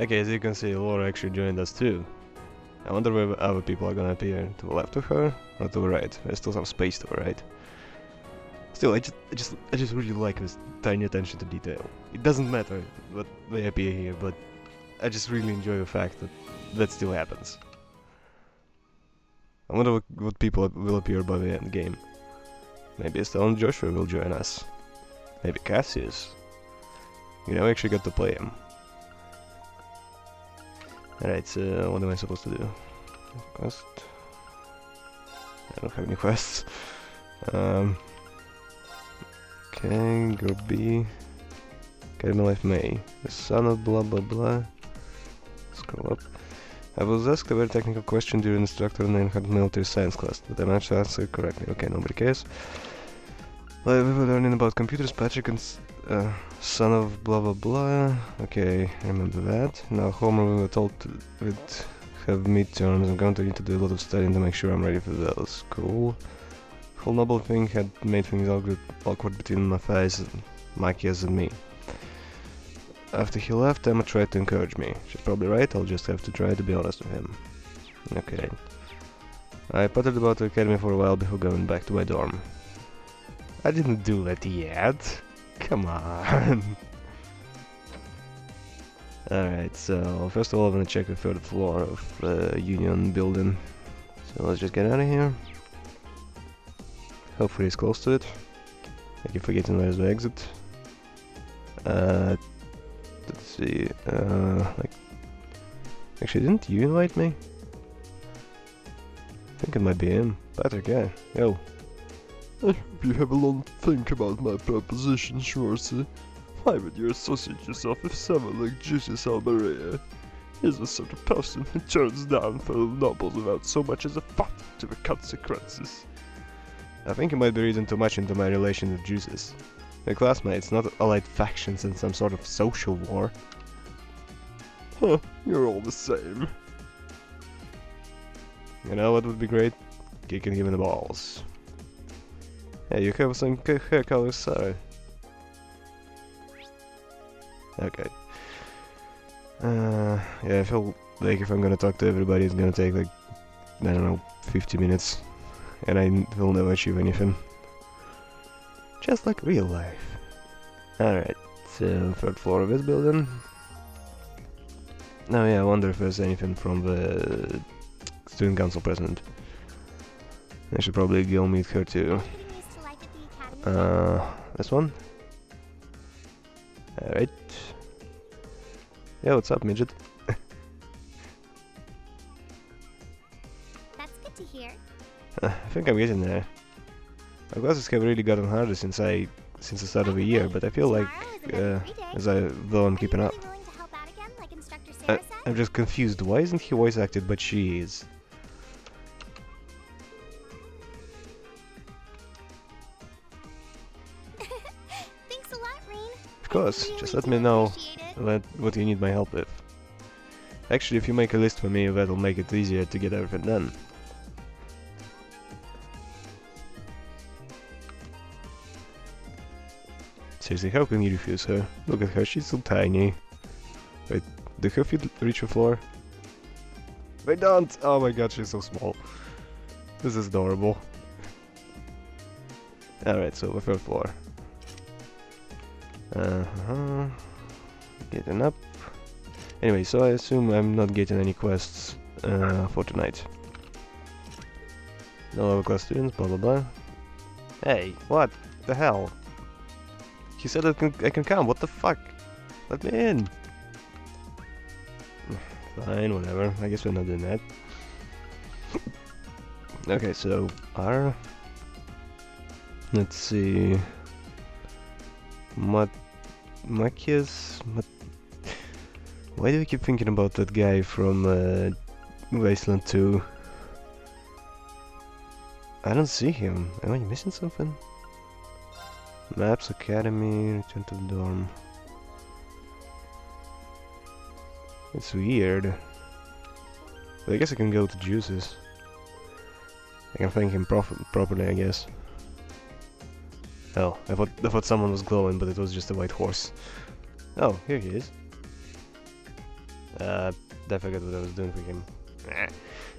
Okay, as you can see, Laura actually joined us too. I wonder where other people are gonna appear. To the left of her or to the right? There's still some space to the right. Still, I just really like this tiny attention to detail. It doesn't matter what they appear here, but I just really enjoy the fact that that still happens. I wonder what people will appear by the end game. Maybe Estelle and Joshua will join us. Maybe Cassius. You know, I actually got to play him. Alright, so what am I supposed to do? Quest? I don't have any quests. Okay, Group B. Academy Life May. The son of blah blah blah. Scroll up. I was asked a very technical question during instructor 900 military science class, but I managed to answer it correctly. Okay, nobody cares. Well, we were learning about computers, Patrick and son of blah blah blah. Okay, I remember that. Now, Homer, we were told we'd have midterms. I'm going to need to do a lot of studying to make sure I'm ready for those. Cool. The whole Noble thing had made things awkward between Matthias, Machias and me. After he left, Emma tried to encourage me. She's probably right, I'll just have to try to be honest with him. Okay. I pottered about the academy for a while before going back to my dorm. I didn't do that yet. Come on. Alright, so first of all I'm gonna check the third floor of the Union building. So let's just get out of here. Hopefully it's close to it. I keep forgetting where's the exit. Let's see, like... Actually, didn't you invite me? I think it might be him. Patrick, yeah. Yo. I hope you have a long think about my proposition, Schwartzy. Why would you associate yourself with someone like Jusius Alberea? He's the sort of person who turns down fellow nobles without so much as a thought to the consequences. I think you might be reading too much into my relation with Jusius. We're classmates, not allied factions in some sort of social war. Huh, you're all the same. You know what would be great? Kicking him in the balls. Hey, you have some hair color, Sarah. Okay. Yeah, I feel like if I'm gonna talk to everybody, it's gonna take like, I don't know, 50 minutes. And I will never achieve anything. Just like real life. Alright, so third floor of this building. Now yeah, I wonder if there's anything from the student council president. I should probably go meet her too. This one? Alright. Yeah, what's up, midget? That's good to hear. I think I'm getting there. My classes have really gotten harder since the start of the year, but I feel like, though I'm keeping up. I'm just confused, why isn't he voice acted, but she is? Thanks a lot, Rain. Of course, just let me know what you need my help with. Actually, if you make a list for me, that'll make it easier to get everything done. Seriously, how can you refuse her? Look at her, she's so tiny. Wait, do her feet reach the floor? They don't! Oh my god, she's so small. This is adorable. Alright, so the third floor. Getting up. Anyway, so I assume I'm not getting any quests for tonight. No other class students, blah blah blah. Hey, what the hell? He said I can come, what the fuck? Let me in! Fine, whatever, I guess we're not doing that. Okay, so R. Let's see. Machias? Why do I keep thinking about that guy from Wasteland 2? I don't see him. Am I missing something? Maps, Academy, return to the dorm. It's weird. But I guess I can go to Juices. I can thank him properly, I guess. Oh, I thought someone was glowing, but it was just a white horse. Oh, here he is. I forgot what I was doing for him.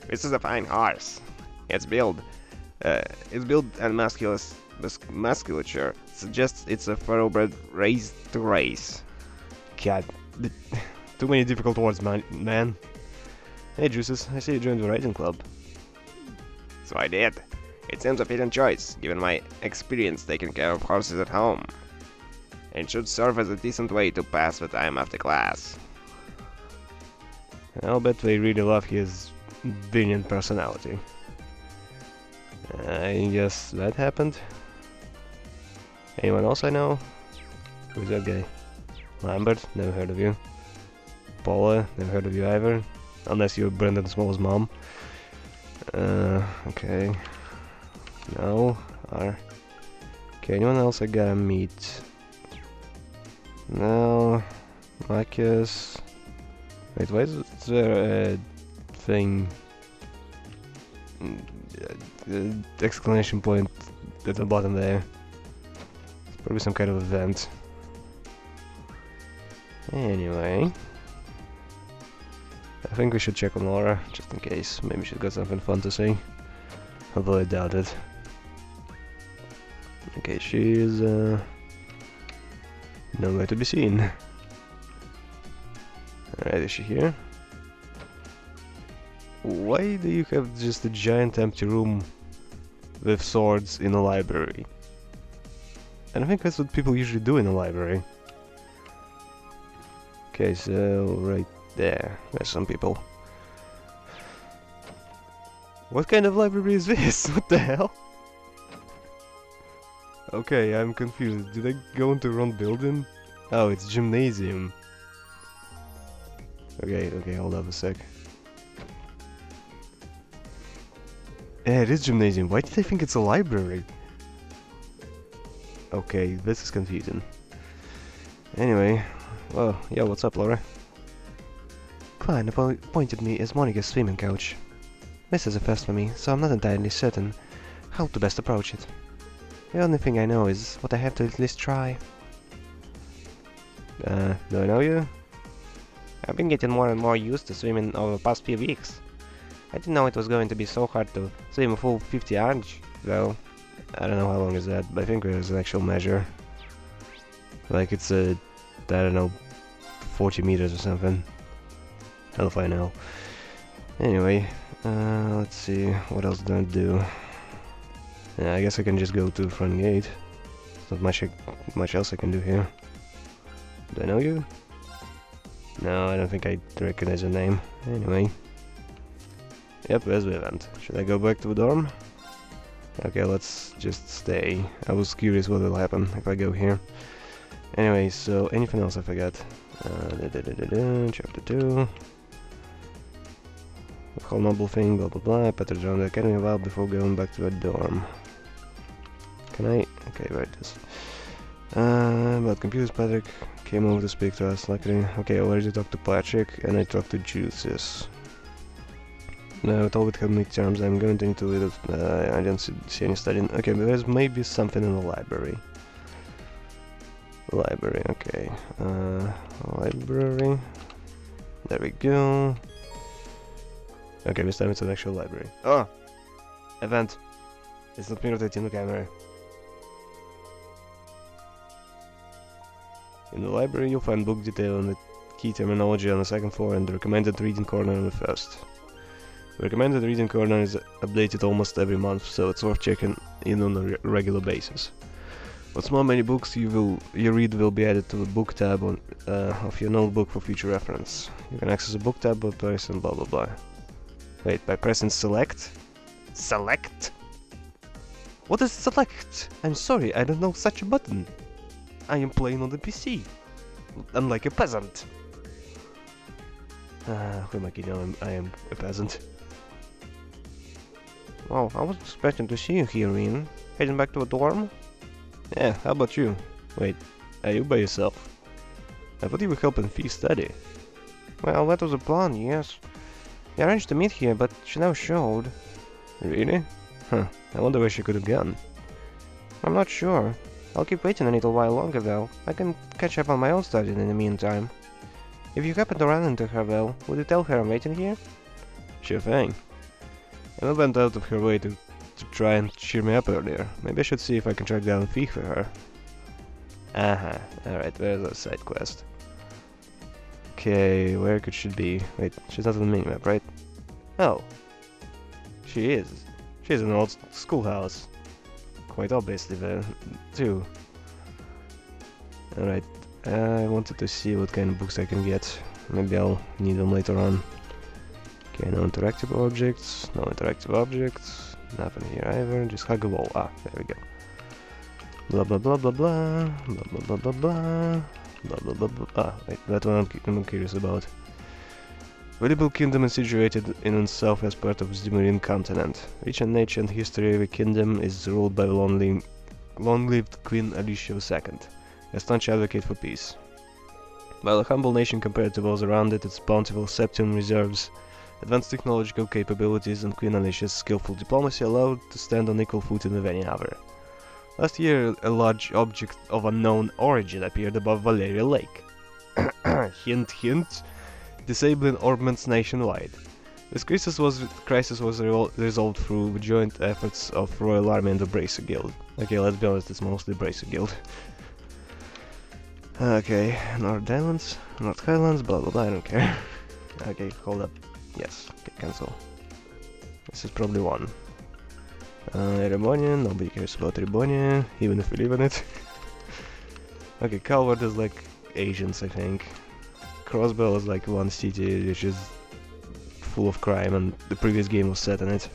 This is a fine horse. Its build and musculature suggests it's a thoroughbred raised to race. God, too many difficult words, man. Hey, Juices, I see you joined the riding club. So I did. It seems a fitting choice, given my experience taking care of horses at home. And should serve as a decent way to pass the time after class. I'll bet they really love his brilliant personality. I guess that happened. Anyone else I know? Who's that guy? Lambert? Never heard of you. Paula? Never heard of you either. Unless you're Brendan Small's mom. Okay. No. Okay, anyone else I gotta meet? No. Marcus. Wait, why is there a thing? Exclamation point at the bottom there. It's probably some kind of event. Anyway. I think we should check on Laura, just in case. Maybe she's got something fun to say. Although I doubt it. Okay, she is nowhere to be seen. Alright, is she here? Why do you have just a giant empty room with swords in a library? I don't think that's what people usually do in a library. Okay, so right there's some people. What kind of library is this? What the hell? Okay, I'm confused. Did I go into the wrong building? Oh, it's gymnasium. Okay, hold up a sec. Yeah, it is gymnasium. Why did I think it's a library? Okay, this is confusing. Anyway, well, yeah, what's up, Laura? Klein appointed me as Monica's swimming coach. This is a first for me, so I'm not entirely certain how to best approach it. The only thing I know is what I have to at least try. Do I know you? I've been getting more and more used to swimming over the past few weeks. I didn't know it was going to be so hard to swim a full 50 yards, though. I don't know how long is that, but I think there's an actual measure. Like it's a, I don't know, 40 meters or something. Hell if I know. Anyway, let's see, what else do I do? Yeah, I guess I can just go to the front gate. There's not much else I can do here. Do I know you? No, I don't think I recognize your name. Anyway. Yep, there's the event. Should I go back to the dorm? Okay, let's just stay. I was curious what will happen if I go here. Anyway, so anything else I forgot? Chapter 2. The whole noble thing, blah blah blah. Peter joined the academy a while before going back to the dorm. Can I? Okay, right. This. About computers, Patrick came over to speak to us. Luckily, okay, I already talked to Patrick and I talked to Juices. No, with all with midterms, I'm going to need to lead it. I don't see any studying. Okay, but there's maybe something in the library. Library, okay. Library. There we go. Okay, this time it's an actual library. Oh! Event. It's not me rotating the camera. In the library, you'll find book detail and the key terminology on the second floor and the recommended reading corner on the first. The recommended reading corner is updated almost every month, so it's worth checking in on a regular basis. What's more, many books you read will be added to the book tab of your notebook for future reference. You can access the book tab by pressing blah blah blah. Wait, by pressing select? Select? What is select? I'm sorry, I don't know such a button. I am playing on the PC. Unlike a peasant. Who am I kidding? I am a peasant. Oh, I wasn't expecting to see you here, Ian. Heading back to a dorm? Yeah, how about you? Wait, are you by yourself? I thought you were helping Fee study. Well, that was the plan, yes. We arranged to meet here, but she never showed. Really? Huh, I wonder where she could have gone. I'm not sure. I'll keep waiting a little while longer, though. I can catch up on my own studying in the meantime. If you happen to run into her, well, would you tell her I'm waiting here? Sure thing. Emma went out of her way to try and cheer me up earlier. Maybe I should see if I can track down Thief for her. Alright, there's a side quest. Okay, where could she be? Wait, she's not on the minimap, right? Oh. She is. She's in an old schoolhouse. Quite obviously there, too. Alright, I wanted to see what kind of books I can get. Maybe I'll need them later on. Okay, no interactive objects, no interactive objects. Nothing here either, just hug a wall. Ah, there we go. Blah blah blah blah blah, blah blah blah blah blah, blah blah blah blah. Ah, wait, that one I'm curious about. Valuable kingdom is situated in the southwest part of the Zemurian continent. Rich in nature and history, the kingdom is ruled by the long-lived Queen Alicia II, a staunch advocate for peace. While a humble nation compared to those around it, its bountiful septum reserves advanced technological capabilities, and Queen Alicia's skillful diplomacy allowed to stand on equal footing with any other. Last year, a large object of unknown origin appeared above Valeria Lake. Hint hint, disabling orbments nationwide. This crisis was resolved through the joint efforts of Royal Army and the Bracer Guild. Okay, let's be honest, it's mostly Bracer Guild. Okay, North Islands, North Highlands, blah blah blah, I don't care. Okay, hold up. Yes, okay, cancel. This is probably one. Erebonia, nobody cares about Erebonia, even if we live in it. Okay, Calvert is like Asians, I think. Crossbell is like one city which is full of crime, and the previous game was set in it.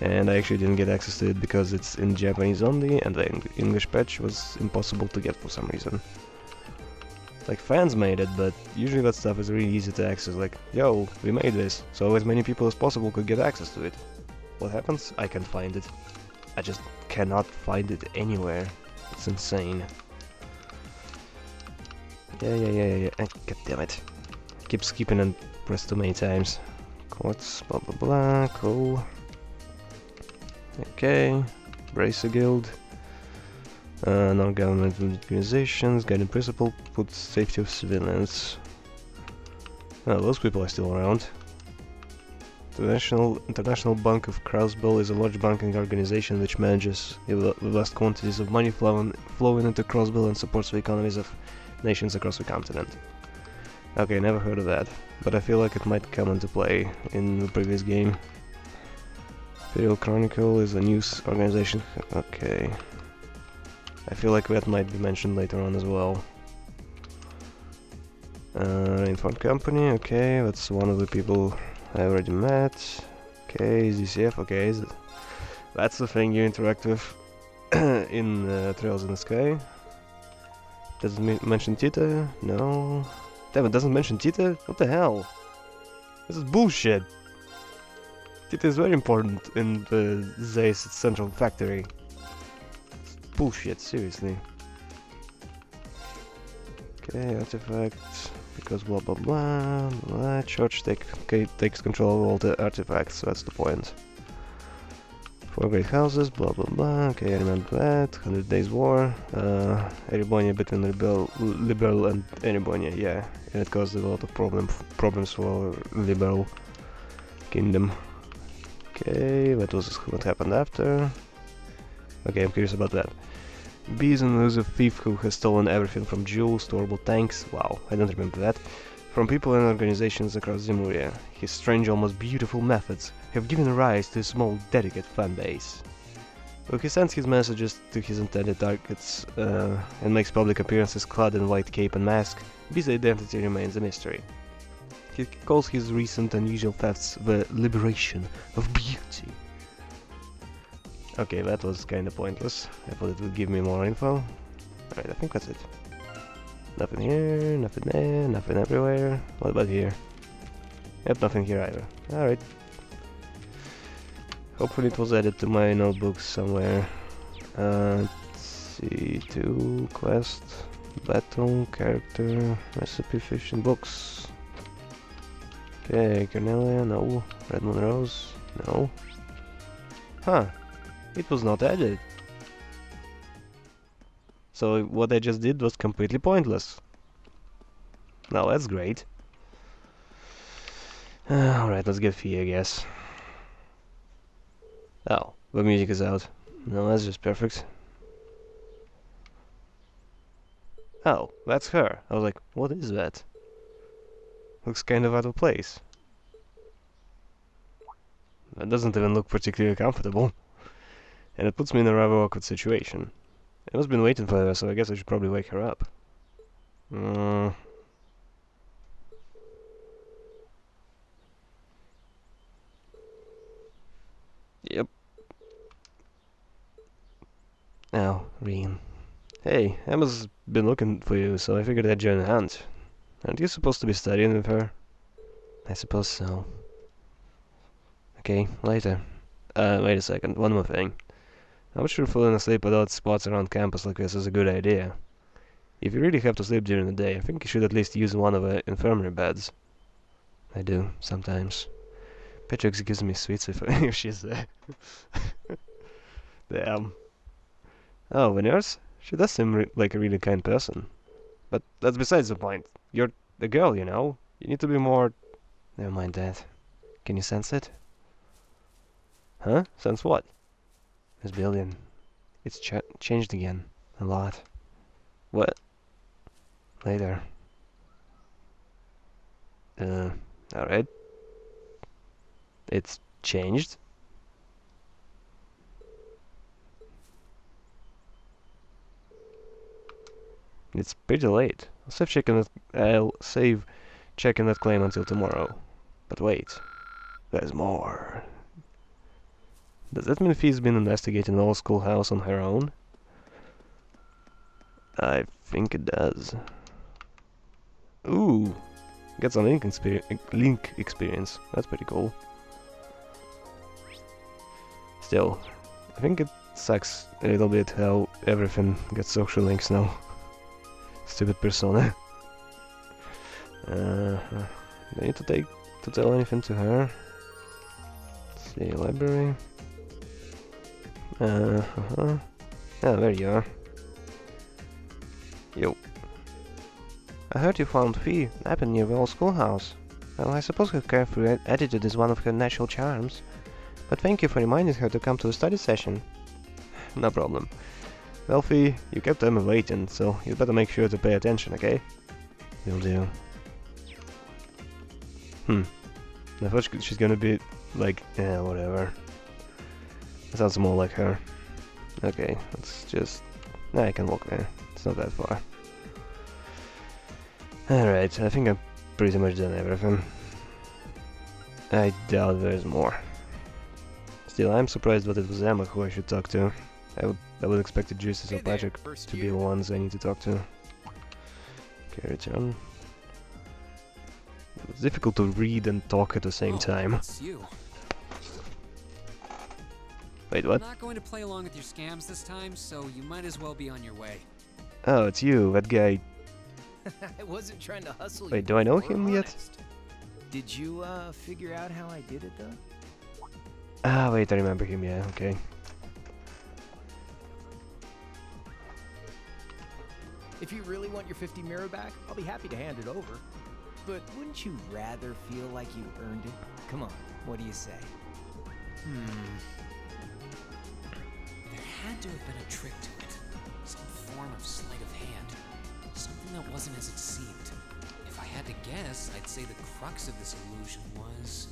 And I actually didn't get access to it because it's in Japanese only, and the English patch was impossible to get for some reason. Like, fans made it, but usually that stuff is really easy to access, like, yo, we made this, so as many people as possible could get access to it. What happens? I can find it. I just cannot find it anywhere. It's insane. Yeah. God damn it. Keep skipping and press too many times. Quartz, blah blah blah, cool. Okay, Bracer Guild. Non-government organizations, guiding principle, put safety of civilians. Oh, those people are still around. International Bank of Crossbell is a large banking organization which manages the vast quantities of money flowing into Crossbell and supports the economies of nations across the continent. Okay, never heard of that, but I feel like it might come into play in the previous game. Imperial Chronicle is a news organization. Okay. I feel like that might be mentioned later on as well. Rainford Company, okay, that's one of the people I already met. Okay, ZCF, okay, that's the thing you interact with in Trails in the Sky. Does it mention Tita? No. Damn, it doesn't mention Tita? What the hell? This is bullshit. Tita is very important in the Zeiss Central Factory. Bullshit, seriously. Okay, artifacts, because blah blah blah blah. Church takes control of all the artifacts, so that's the point. 4 great houses, blah blah blah. Okay, I remember that. 100 Days War. Erebonia between Liberal and Erebonia, yeah. And it caused a lot of problems for Liberal Kingdom. Okay, that was what happened after. Okay, I'm curious about that. B is an elusive thief who has stolen everything from jewels to orbital tanks. Wow, I don't remember that. From people and organizations across Zemuria. His strange, almost beautiful methods have given rise to a small, dedicated fan base. Well, he sends his messages to his intended targets and makes public appearances clad in white cape and mask. B's identity remains a mystery. He calls his recent unusual thefts the liberation of beauty. Okay, that was kinda pointless. I thought it would give me more info. Alright, I think that's it. Nothing here, nothing there, nothing everywhere. What about here? Yep, nothing here either. Alright. Hopefully it was added to my notebooks somewhere. Let's see, 2 quest, battle, character, recipe, fish and books. Okay, Cornelia, no. Red Moon Rose, no. Huh. It was not added. So what I just did was completely pointless. Now that's great. Alright, let's get Fee, I guess. Oh, the music is out. No, that's just perfect. Oh, that's her. I was like, what is that? Looks kind of out of place. That doesn't even look particularly comfortable. And it puts me in a rather awkward situation. Emma's been waiting for her, so I guess I should probably wake her up. Yep. Oh, Reen. Hey, Emma's been looking for you, so I figured I'd join the hunt. Aren't you supposed to be studying with her? I suppose so. Okay, later. Wait a second, one more thing. I'm sure falling asleep without spots around campus like this is a good idea. If you really have to sleep during the day, I think you should at least use one of the infirmary beds. I do, sometimes. Petrix gives me sweets if she's there. Damn. Oh, the nurse? She does seem like a really kind person. But that's besides the point. You're a girl, you know? You need to be more... Never mind that. Can you sense it? Huh? Sense what? This building. It's changed again. A lot. What? Later. Alright. It's changed? It's pretty late. I'll save checking that claim until tomorrow. But wait. There's more. Does that mean Fee's been investigating the old schoolhouse on her own? I think it does. Ooh! Get some link experience. That's pretty cool. Still, I think it sucks a little bit how everything gets social links now. Stupid persona. Do I need to tell anything to her? Let's see, library. Oh, there you are. Yo. I heard you found Fee napping near the old schoolhouse. Well, I suppose her carefree attitude is one of her natural charms. But thank you for reminding her to come to the study session. No problem. Well, Fee, you kept Emma waiting, so you better make sure to pay attention, okay? Will do. I thought she's gonna be like, yeah, whatever. That sounds more like her. Okay, let's just... Nah, I can walk there. It's not that far. Alright, I think I've pretty much done everything. I doubt there's more. Still, I'm surprised that it was Emma who I should talk to. I would expect Juices or Patrick to be the ones I need to talk to. Okay, return. It's difficult to read and talk at the same time. It's you. Wait, what? I'm not going to play along with your scams this time, so you might as well be on your way. Oh, it's you, that guy. I wasn't trying to hustle you. Wait, do I know We're him yet? honest. Did you figure out how I did it though? Ah, wait, I remember him, yeah, okay. If you really want your 50 mirror back, I'll be happy to hand it over. But wouldn't you rather feel like you earned it? Come on, what do you say? There had to have been a trick to it. Some form of sleight of hand. Something that wasn't as it seemed. If I had to guess, I'd say the crux of this illusion was...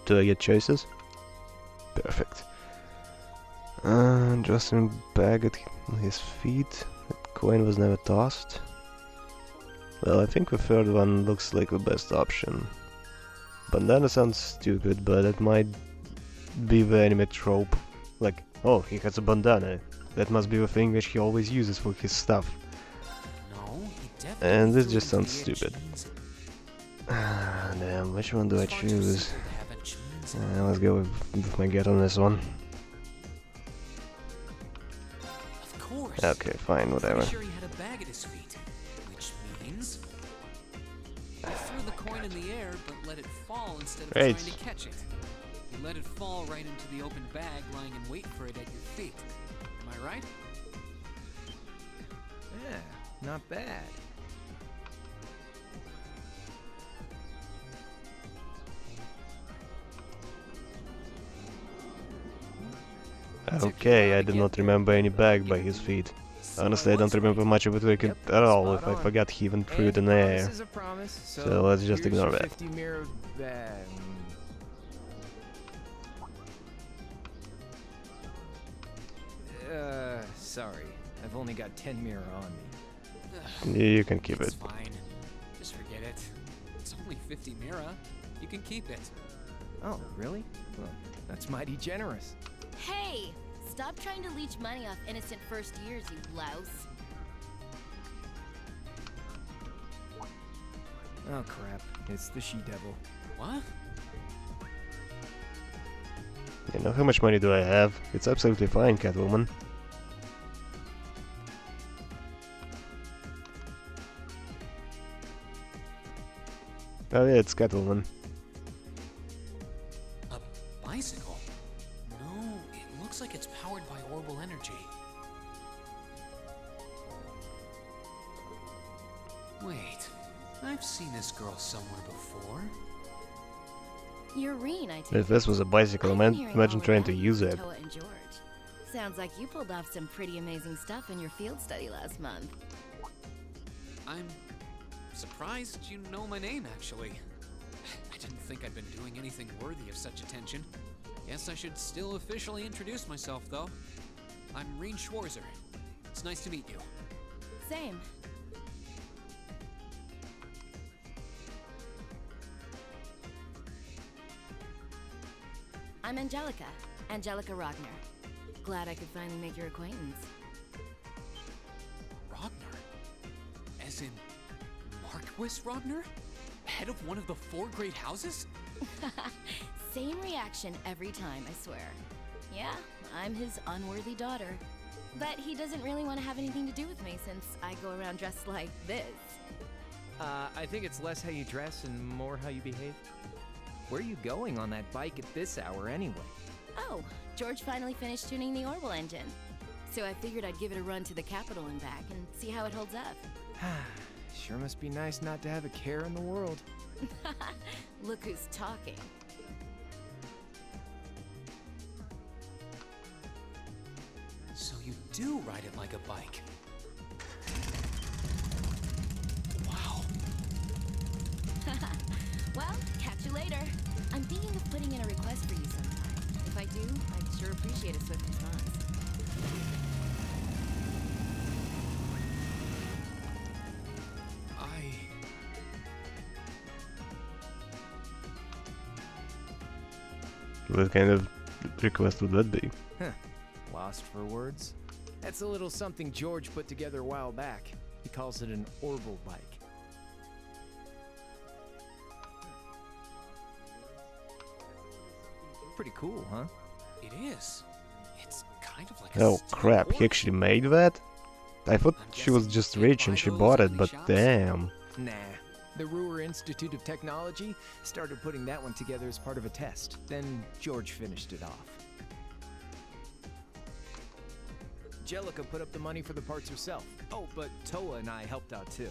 Do I get choices? Perfect. Justin bag at his feet. That coin was never tossed. Well, I think the third one looks like the best option. Bandana sounds stupid, but it might be the anime trope. Like, oh, he has a bandana. That must be the thing that he always uses for his stuff. No, he definitely And this threw just it in sounds the stupid. jeans. Damn, which one do I It's far too choose? simple to have a jeans. Let's go with my gut on this one. Of course. Okay, fine, whatever. Pretty sure he had a bag at his feet, which means he threw the coin in the air but let it fall instead of Great. trying to catch it. You let it fall right into the open bag lying in wait for it at your feet. Am I right? Yeah, not bad. Okay, I did not remember any bag by his feet. Honestly, I don't remember much of it at all if I forgot he even threw it in the air. Is a promise, So let's just here's ignore your that. 50 mirror bag. Sorry. I've only got 10 mirror on me. You can keep It's it. fine. Just forget it. It's only 50 mira. You can keep it. Oh, really? Well, that's mighty generous. Hey! Stop trying to leech money off innocent first years, you louse. Oh, crap. It's the she-devil. What? You know, how much money do I have? It's absolutely fine, Catwoman. Oh yeah, it's Catwoman. A bicycle? No, it looks like it's powered by orbital energy. Wait, I've seen this girl somewhere before. You're Reen, I take If this was a bicycle, I've man, been hearing imagine all trying to about use you, it. Toa and George. Sounds like you pulled off some pretty amazing stuff in your field study last month. I'm surprised you know my name, actually. I didn't think I'd been doing anything worthy of such attention. Guess I should still officially introduce myself, though. I'm Reen Schwarzer. It's nice to meet you. Same. I'm Angelica. Angelica Rogner. Glad I could finally make your acquaintance. Rogner? As in Marquis Rogner? Head of one of the 4 great houses? Same reaction every time, I swear. Yeah, I'm his unworthy daughter. But he doesn't really want to have anything to do with me since I go around dressed like this. I think it's less how you dress and more how you behave. Where are you going on that bike at this hour anyway? Oh, George finally finished tuning the Orbital engine. So I figured I'd give it a run to the Capitol and back and see how it holds up. Sure must be nice not to have a care in the world. Look who's talking. So you do ride it like a bike. Wow. Well, catch you later. I'm thinking of putting in a request for you sometime. If I do, I'd sure appreciate a swift response. What kind of request would that be? Lost for words? That's a little something George put together a while back. He calls it an Orbital bike. Pretty cool, huh? It is. It's kind of like a Oh steel crap, he orb. actually made that? I thought I'm she was guessing just you can't rich and buy she those bought at it, any but shops? damn. Nah. The Ruhr Institute of Technology started putting that one together as part of a test. Then George finished it off. Angelica put up the money for the parts herself. Oh, but Toa and I helped out too.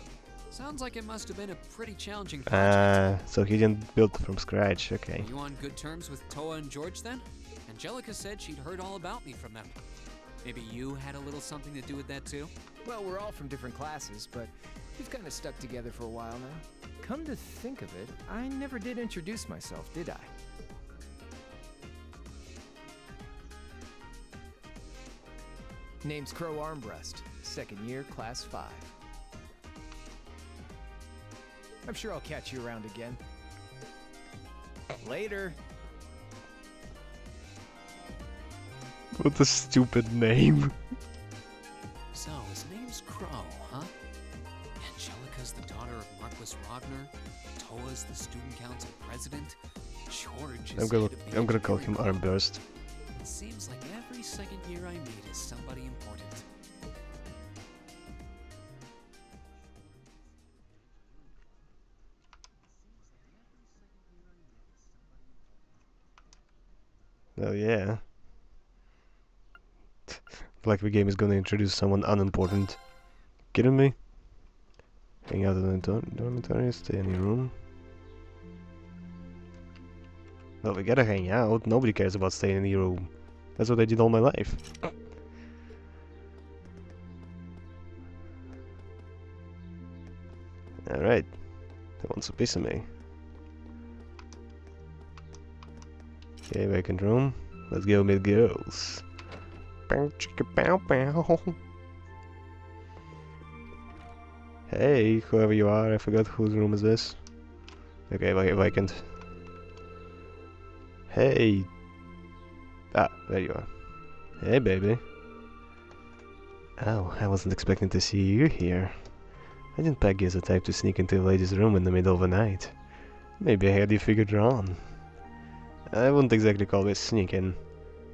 Sounds like it must have been a pretty challenging project. So he didn't build it from scratch, okay. Are you on good terms with Toa and George then? Angelica said she'd heard all about me from them. Maybe you had a little something to do with that too? Well, we're all from different classes, but we've kind of stuck together for a while now. Come to think of it, I never did introduce myself, did I? Name's Crow Armbrust, second year, class 5. I'm sure I'll catch you around again. Later. What a stupid name. So, his name's Crow, huh? Angelica's the daughter of Marquis Rogner. Toa's the student council president. George is I'm gonna call him Armburst. It seems like every second year I meet is somebody important. Oh yeah. Like the game is gonna introduce someone unimportant. Kidding me? Hang out in the dormitory, stay in your room. Well, we gotta hang out. Nobody cares about staying in your room. That's what I did all my life. Alright. They want a piece of me. Okay, vacant room. Let's go meet girls. Bow chicka bow bow. Hey, whoever you are, I forgot whose room is this. Okay, vacant. Hey! Ah, there you are. Hey, baby. Oh, I wasn't expecting to see you here. I didn't peg you as the type to sneak into a lady's room in the middle of the night. Maybe I had you figured wrong. I wouldn't exactly call this sneaking.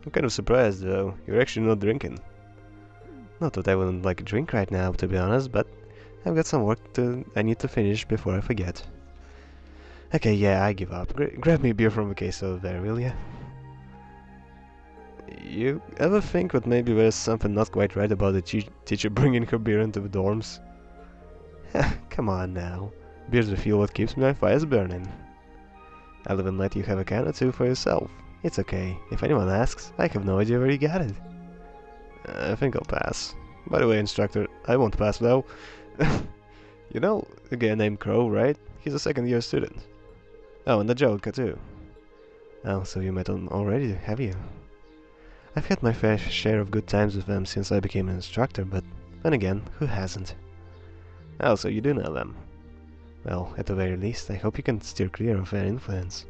I'm kind of surprised, though. You're actually not drinking. Not that I wouldn't like a drink right now, to be honest, but I've got some work I need to finish before I forget. Okay, yeah, I give up. Grab me a beer from the case over there, will ya? You ever think that maybe there's something not quite right about the teacher bringing her beer into the dorms? Come on now. Beer's the fuel that keeps my fires burning. I'll even let you have a can or two for yourself. It's okay. If anyone asks, I have no idea where you got it. I think I'll pass. By the way, instructor, I won't pass though. You know a guy named Crow, right? He's a second-year student. Oh, and the Joker too. Oh, so you met him already, have you? I've had my fair share of good times with them since I became an instructor, but then again, who hasn't? Oh, so you do know them. Well, at the very least, I hope you can steer clear of their influence.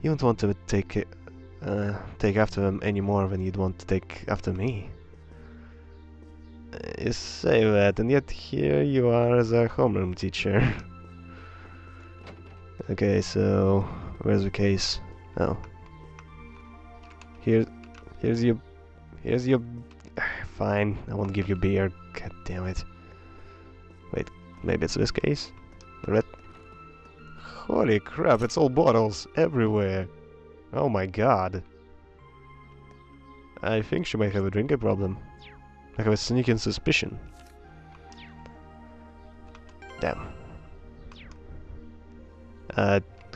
You won't want to take after them any more than you'd want to take after me. You say that, and yet here you are as a homeroom teacher. Okay, so where's the case? Oh, here's your fine. I won't give you beer. God damn it. Wait, maybe it's this case. Red. Holy crap! It's all bottles everywhere. Oh my god. I think she might have a drinking problem. I have a sneaking suspicion. Damn.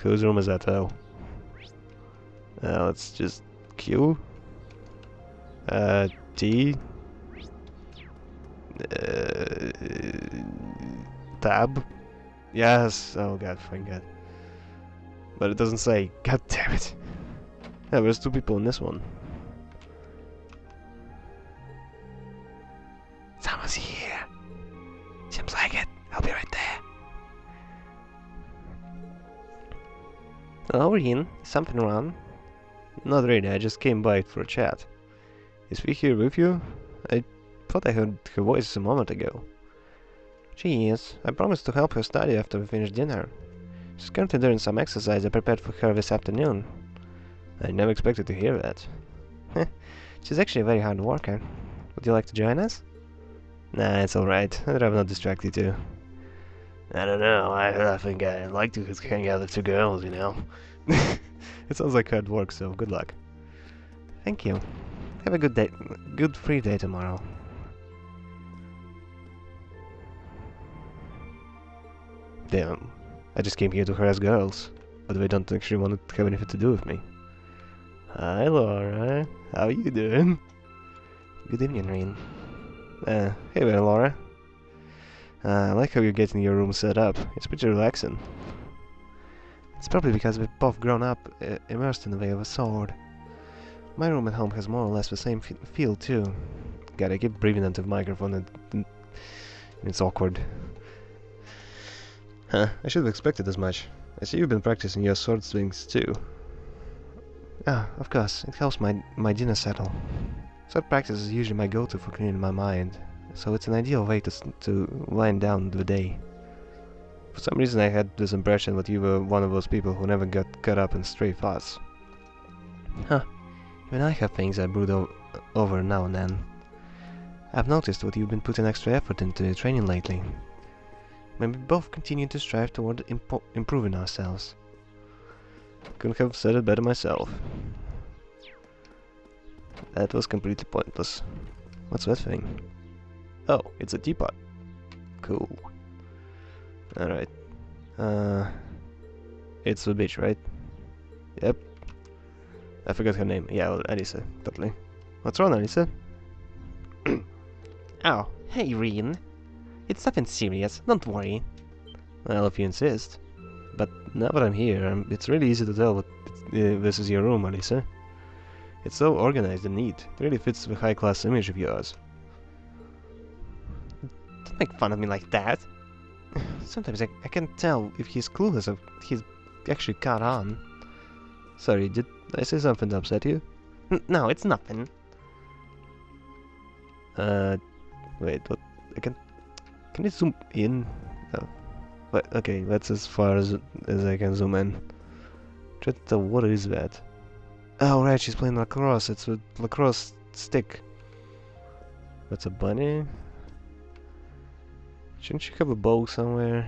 Whose room is that though? Let's just Q. T. Tab. Yes. Oh god, thank god. But it doesn't say. God damn it. Yeah, there's two people in this one. Someone's here. Seems like it. I'll be right there. Hello, Rin. Is something wrong? Not really. I just came by for a chat. Is we here with you? I thought I heard her voice a moment ago. She is. I promised to help her study after we finish dinner. She's currently doing some exercise I prepared for her this afternoon. I never expected to hear that. She's actually a very hard worker. Would you like to join us? Nah, it's alright. I'd rather not distract you too. I don't know. I think I'd like to hang out with two girls, you know. It sounds like hard work, so good luck. Thank you. Have a good day. Good free day tomorrow. Damn. I just came here to harass girls, but they don't actually want to have anything to do with me. Hi, Laura. How you doing? Good evening, Rin. Hey there, Laura. I like how you're getting your room set up. It's pretty relaxing. It's probably because we've both grown up immersed in the way of a sword. My room at home has more or less the same feel too. Gotta keep breathing into the microphone and it's awkward. Huh, I should have expected as much. I see you've been practicing your sword swings too. Ah, of course, it helps my dinner settle. Sword practice is usually my go-to for clearing my mind, so it's an ideal way to wind down the day. For some reason I had this impression that you were one of those people who never got caught up in stray thoughts. Huh, even I have things I brood over now and then. I've noticed that you've been putting extra effort into your training lately. Maybe we both continue to strive toward improving ourselves. Couldn't have said it better myself. That was completely pointless. What's that thing? Oh, it's a teapot. Cool. Alright. It's the bitch, right? Yep. I forgot her name. Yeah, well, Alisa. Totally. What's wrong, Alisa? Oh, hey, Reen. It's nothing serious, don't worry. Well, if you insist. But now that I'm here, it's really easy to tell what this is your room, Alisa. It's so organized and neat. It really fits the high-class image of yours. Don't make fun of me like that. Sometimes I can't tell if he's clueless or he's actually caught on. Sorry, did I say something to upset you? No, it's nothing. Wait, what? Can you zoom in? Oh. But, okay, that's as far as I can zoom in. Try to tell what is that? Oh, right, she's playing lacrosse. It's a lacrosse stick. That's a bunny? Shouldn't she have a bow somewhere?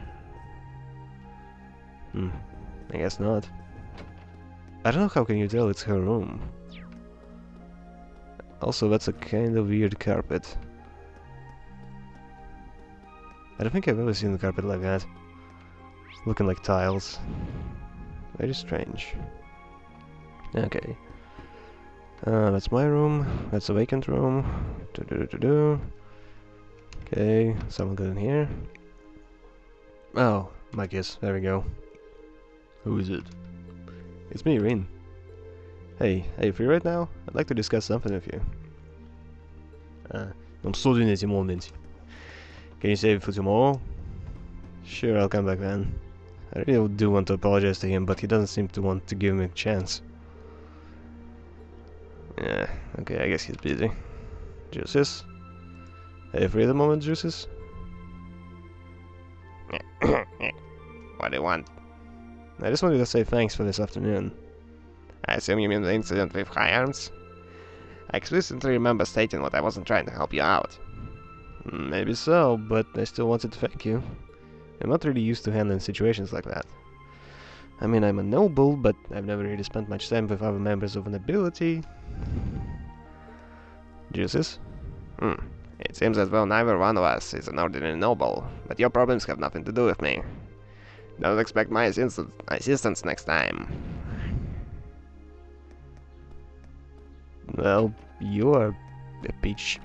I guess not. I don't know how can you tell it's her room. Also, that's a kind of weird carpet. I don't think I've ever seen a carpet like that. Looking like tiles. Very strange. Okay. That's my room. That's a vacant room. Okay, someone got in here. Oh, my kiss. There we go. Who is it? It's me, Reen. Hey, are you free right now? I'd like to discuss something with you. I'm studying at the moment. Can you save it for tomorrow? Sure, I'll come back then. I really do want to apologize to him, but he doesn't seem to want to give me a chance. Yeah, okay, I guess he's busy. Juices? Are you free at the moment, Juices? What do you want? I just wanted to say thanks for this afternoon. I assume you mean the incident with High Arms? I explicitly remember stating that I wasn't trying to help you out. Maybe so, but I still wanted to thank you. I'm not really used to handling situations like that. I mean, I'm a noble, but I've never really spent much time with other members of the nobility. Juices? It seems as though neither one of us is an ordinary noble, but your problems have nothing to do with me. Don't expect my assistance next time. Well, you are a peach.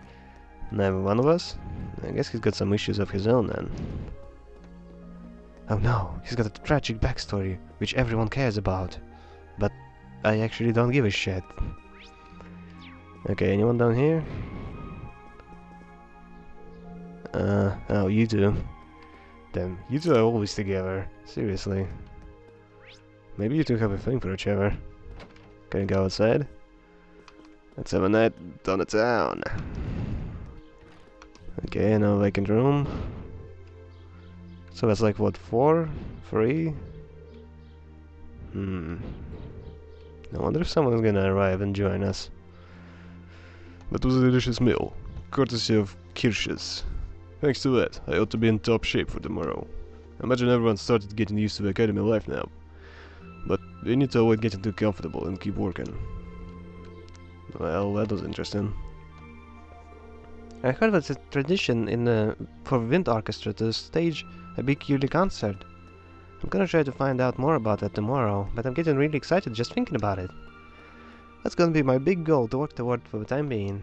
Neither one of us? I guess he's got some issues of his own then. Oh no, he's got a tragic backstory, which everyone cares about. But I actually don't give a shit. Okay, anyone down here? Oh, you two. Damn, you two are always together. Seriously. Maybe you two have a thing for each other. Can you go outside? Let's have a night on the town. Okay, no vacant room. So that's like, what, 4? 3? I wonder if someone's gonna arrive and join us. That was a delicious meal, courtesy of Kirsch's. Thanks to that, I ought to be in top shape for tomorrow. I imagine everyone started getting used to the academy life now. But we need to avoid getting too comfortable and keep working. Well, that was interesting. I heard that's a tradition for wind orchestra to stage a big yearly concert. I'm gonna try to find out more about that tomorrow, but I'm getting really excited just thinking about it. That's gonna be my big goal to work toward for the time being.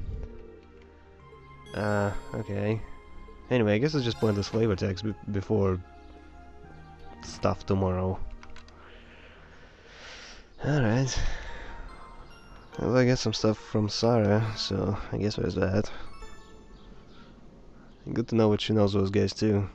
Okay. Anyway, I guess it's just pointless flavor text before stuff tomorrow. Alright. Well, I get some stuff from Sarah, so I guess there's that. Good to know what she knows those guys too.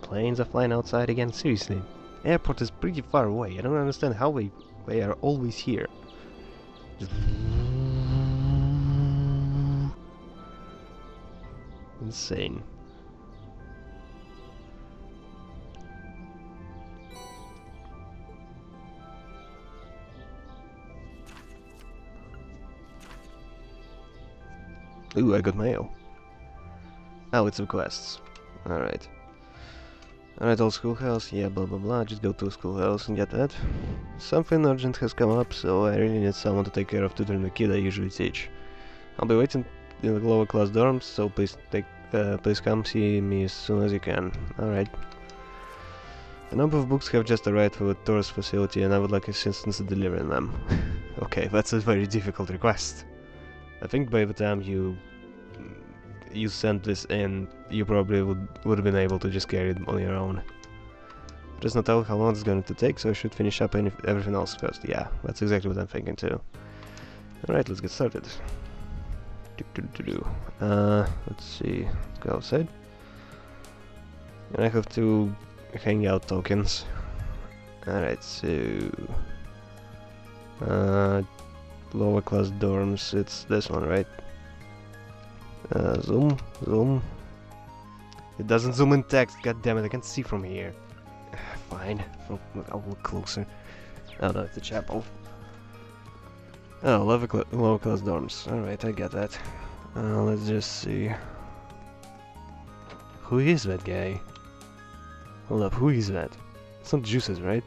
Planes are flying outside again, seriously. Airport is pretty far away. I don't understand how they are always here. Just insane. Ooh, I got mail. Oh, it's requests. Alright. Alright, old schoolhouse, yeah, blah blah blah, just go to schoolhouse and get that. Something urgent has come up, so I really need someone to take care of tutoring the kid I usually teach. I'll be waiting in the lower class dorms, so please come see me as soon as you can. Alright. A number of books have just arrived for the tourist facility and I would like assistance in delivering them. Okay, that's a very difficult request. I think by the time you sent this in, you probably would have been able to just carry it on your own. Just not tell how long it's going to take, so I should finish up everything else first. Yeah, that's exactly what I'm thinking too. Alright, let's get started. Let's see, let's go outside. And I have 2 hangout tokens. Alright, so... lower class dorms, it's this one, right? Zoom. It doesn't zoom in text, god damn it, I can't see from here. Fine, I'll look closer. Oh no, it's a chapel. Oh, lower class dorms. Alright, I get that. Let's just see. Who is that guy? Hold up, who is that? It's not Juices, right?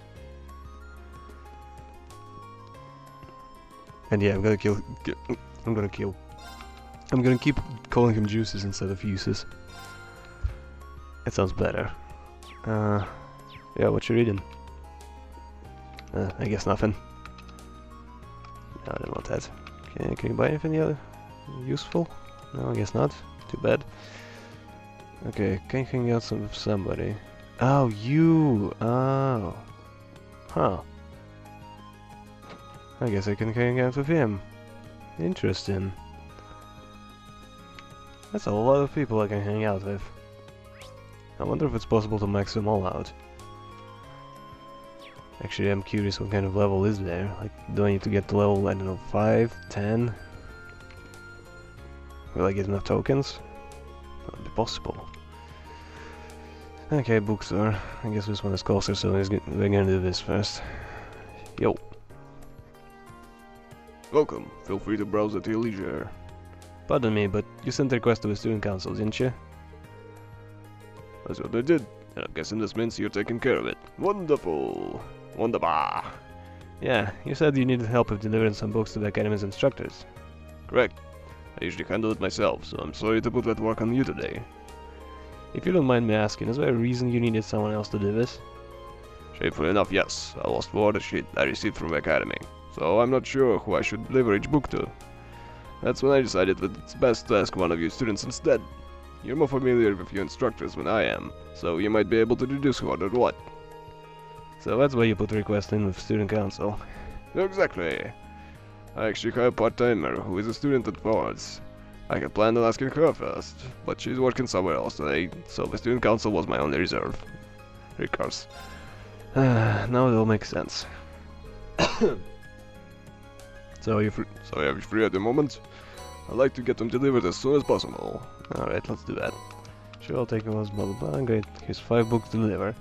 And yeah, I'm gonna keep calling him Juices instead of Uses. That sounds better. Yeah, what you reading? I guess nothing. No, I didn't want that. Okay, can you buy anything other useful? No, I guess not. Too bad. Okay, can you hang out with somebody? Oh, you! Oh. Huh. I guess I can hang out with him. Interesting. That's a lot of people I can hang out with. I wonder if it's possible to max them all out. Actually, I'm curious what kind of level is there. Like, do I need to get to level, I don't know, 5, 10? Will I get enough tokens? That'd be possible. Okay, bookstore. I guess this one is closer, so we're gonna do this first. Yo. Welcome. Feel free to browse at your leisure. Pardon me, but you sent a request to the student council, didn't you? That's what I did. And I'm guessing this means you're taking care of it. Wonderful. Wunderbar. Yeah, you said you needed help with delivering some books to the academy's instructors. Correct. I usually handle it myself, so I'm sorry to put that work on you today. If you don't mind me asking, is there a reason you needed someone else to do this? Shamefully enough, yes. I lost the order sheet I received from the academy, so I'm not sure who I should deliver each book to. That's when I decided that it's best to ask one of you students instead. You're more familiar with your instructors than I am, so you might be able to deduce who ordered what. So that's why you put the request in with student council. Exactly. I actually have a part-timer who is a student at Ford's. I had planned on asking her first, but she's working somewhere else today, so the student council was my only reserve. Recourse. Now it all makes sense. So are you free at the moment? I'd like to get them delivered as soon as possible. Alright, let's do that. Sure, I'll take those, blah blah blah. Great, here's 5 books to deliver.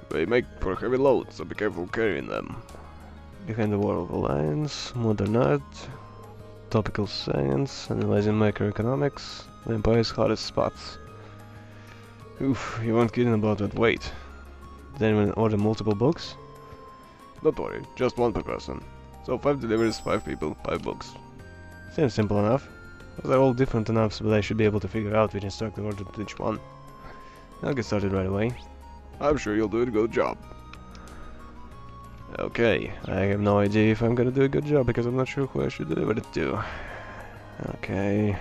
They make for heavy loads, so be careful carrying them. Behind the Wall of Alliance, Modern Art, Topical Science, Analyzing Microeconomics, The Empire's Hottest Spots. Oof, you weren't kidding about that weight. Did anyone order multiple books? Don't worry, just one per person. So 5 deliveries, 5 people, 5 books. Seems simple enough. They're all different enough so that I should be able to figure out which instructor ordered each one. I'll get started right away. I'm sure you'll do a good job. Okay, I have no idea if I'm gonna do a good job because I'm not sure who I should deliver it to. Okay.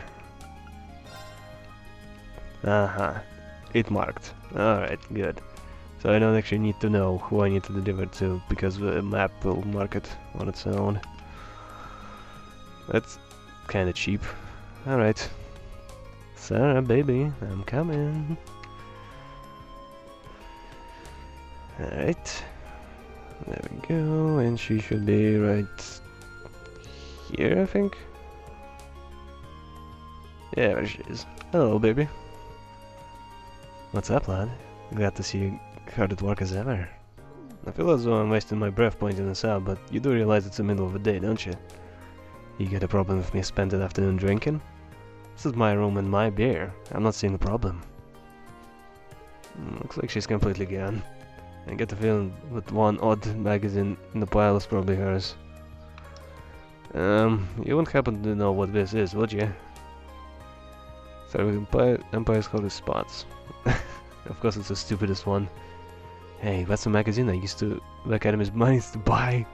It marked. Alright, good. So I don't actually need to know who I need to deliver to because the map will mark it on its own. That's kinda cheap. Alright. Sarah, baby, I'm coming. Alright. There we go, and she should be right here, I think. Yeah, there she is. Hello, baby. What's up, lad? Glad to see you hard at work as ever. I feel as though I'm wasting my breath pointing this out, but you do realize it's the middle of the day, don't you? You get a problem with me spending the afternoon drinking? This is my room and my beer. I'm not seeing the problem. Looks like she's completely gone. I get the feeling that one odd magazine in the pile is probably hers. You wouldn't happen to know what this is, would you? Start with Empire's Holy Spots. Of course it's the stupidest one. Hey, that's a magazine I used to the Academy's money to buy.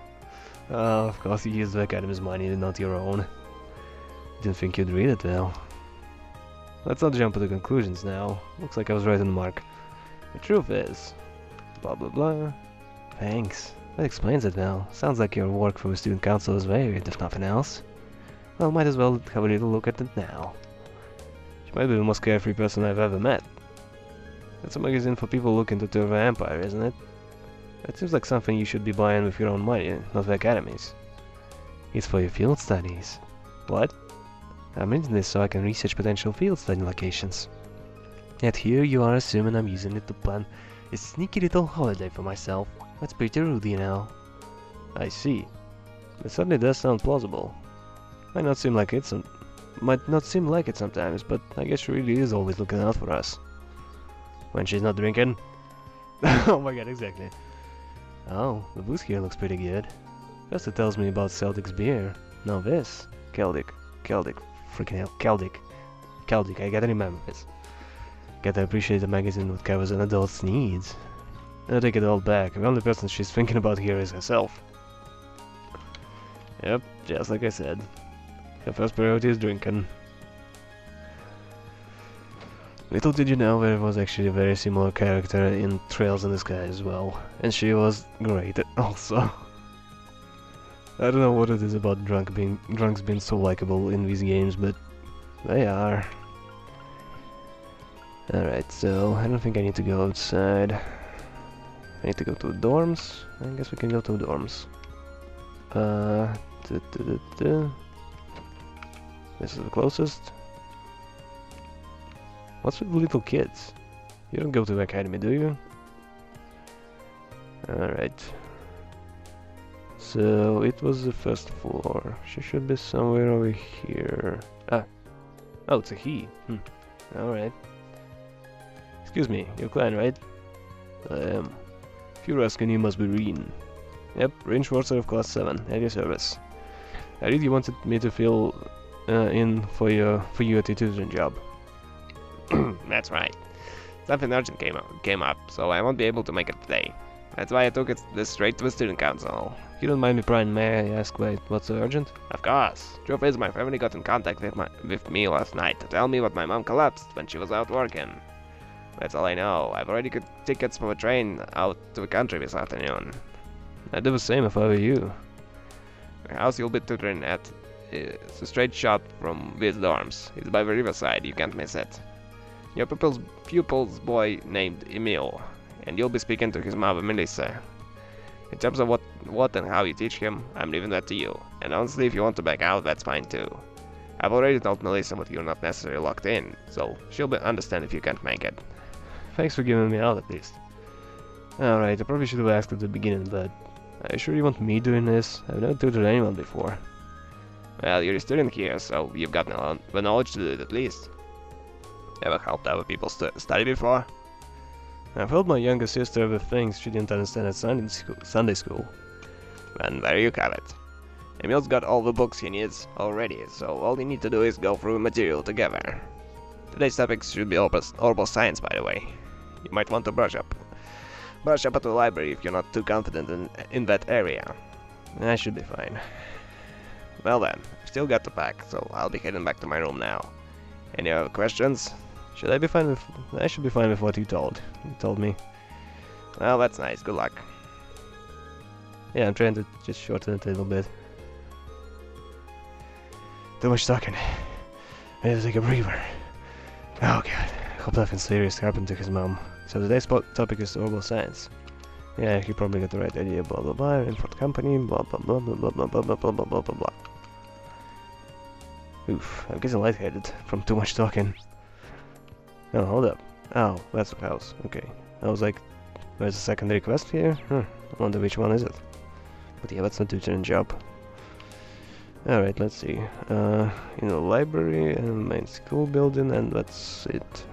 Of course you used the Academy's money and not your own. Didn't think you'd read it well. Let's not jump to the conclusions now. Looks like I was right on the mark. The truth is... blah blah blah. Thanks. That explains it well. Sounds like your work for the student council is varied, if nothing else. Well, might as well have a little look at it now. She might be the most carefree person I've ever met. It's a magazine for people looking to tour the Empire, isn't it? It seems like something you should be buying with your own money, not the Academy's. It's for your field studies. What? I'm reading this so I can research potential field study locations. Yet here you are assuming I'm using it to plan a sneaky little holiday for myself. That's pretty rude, you know. I see. It certainly does sound plausible. Might not seem like it sometimes, but I guess she really is always looking out for us. When she's not drinking. Oh my god, exactly. Oh, the booth here looks pretty good. First it tells me about Celtic's beer. Now this. Celtic. Freaking hell, Celtic, I gotta remember this. Gotta appreciate the magazine that covers an adult's needs. I take it all back, the only person she's thinking about here is herself. Yep, just like I said. Her first priority is drinking. Little did you know there was actually a very similar character in Trails in the Sky as well. And she was great also. I don't know what it is about drunks being so likable in these games, but they are. Alright, so I don't think I need to go outside. I need to go to the dorms. I guess we can go to the dorms. This is the closest. What's with little kids? You don't go to the academy, do you? Alright. So, it was the first floor. She should be somewhere over here. Ah. Oh, it's a he. Alright. Excuse me, you're Klein, right? I am. If you're asking, you must be Reen. Yep, Reen Schwarzer of Class 7, at your service. I really wanted me to fill in for you at your tutoring job. That's right. Something urgent came up, so I won't be able to make it today. That's why I took this straight to the student council. If you don't mind me prying, may I ask what's so urgent? Of course. Truth is, my family got in contact with me last night to tell me that my mom collapsed when she was out working. That's all I know. I've already got tickets for a train out to the country this afternoon. I'd do the same if I were you. The house you'll be tutoring at is a straight shot from these dorms. It's by the riverside, you can't miss it. Your pupil's boy named Emil, and you'll be speaking to his mother, Melissa. In terms of what and how you teach him, I'm leaving that to you. And honestly, if you want to back out, that's fine too. I've already told Melissa that you're not necessarily locked in, so she'll understand if you can't make it. Thanks for giving me out at least. Alright, I probably should have asked at the beginning, but are you sure you want me doing this? I've never tutored anyone before. Well, you're a student here, so you've got the knowledge to do it at least. Ever helped other people study before? I've helped my younger sister with things she didn't understand at Sunday school. And there you have it. Emil's got all the books he needs already, so all you need to do is go through the material together. Today's topics should be orbital science, by the way. You might want to brush up at the library if you're not too confident in that area. I should be fine. Well then, I've still got to pack, so I'll be heading back to my room now. Any other questions? I should be fine with what you told me. Well, that's nice. Good luck. Yeah, I'm trying to just shorten it a little bit. Too much talking. I need to take a breather. Oh god, I hope nothing serious happened to his mom. So today's topic is orbital science. Yeah, he probably got the right idea, blah blah blah, import company, blah blah blah blah blah blah blah blah blah blah blah blah blah. Oof, I'm getting lightheaded from too much talking. Oh, hold up. Oh, that's the house. Okay. I was like, there's a secondary quest here? I wonder which one is it. But yeah, that's not tutoring job. Alright, let's see. In the library and main school building, and that's it.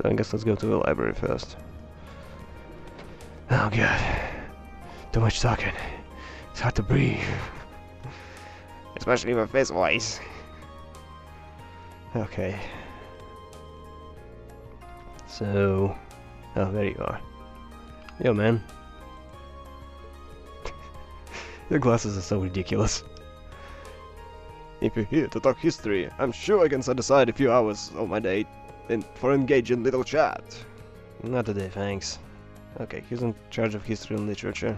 So I guess let's go to the library first. Oh god. Too much talking. It's hard to breathe. Especially with his voice. Okay. So... Oh, there you are. Yo, man. Your glasses are so ridiculous. If you're here to talk history, I'm sure I can set aside a few hours of my day for engaging little chat. Not today, thanks. Okay, he's in charge of history and literature.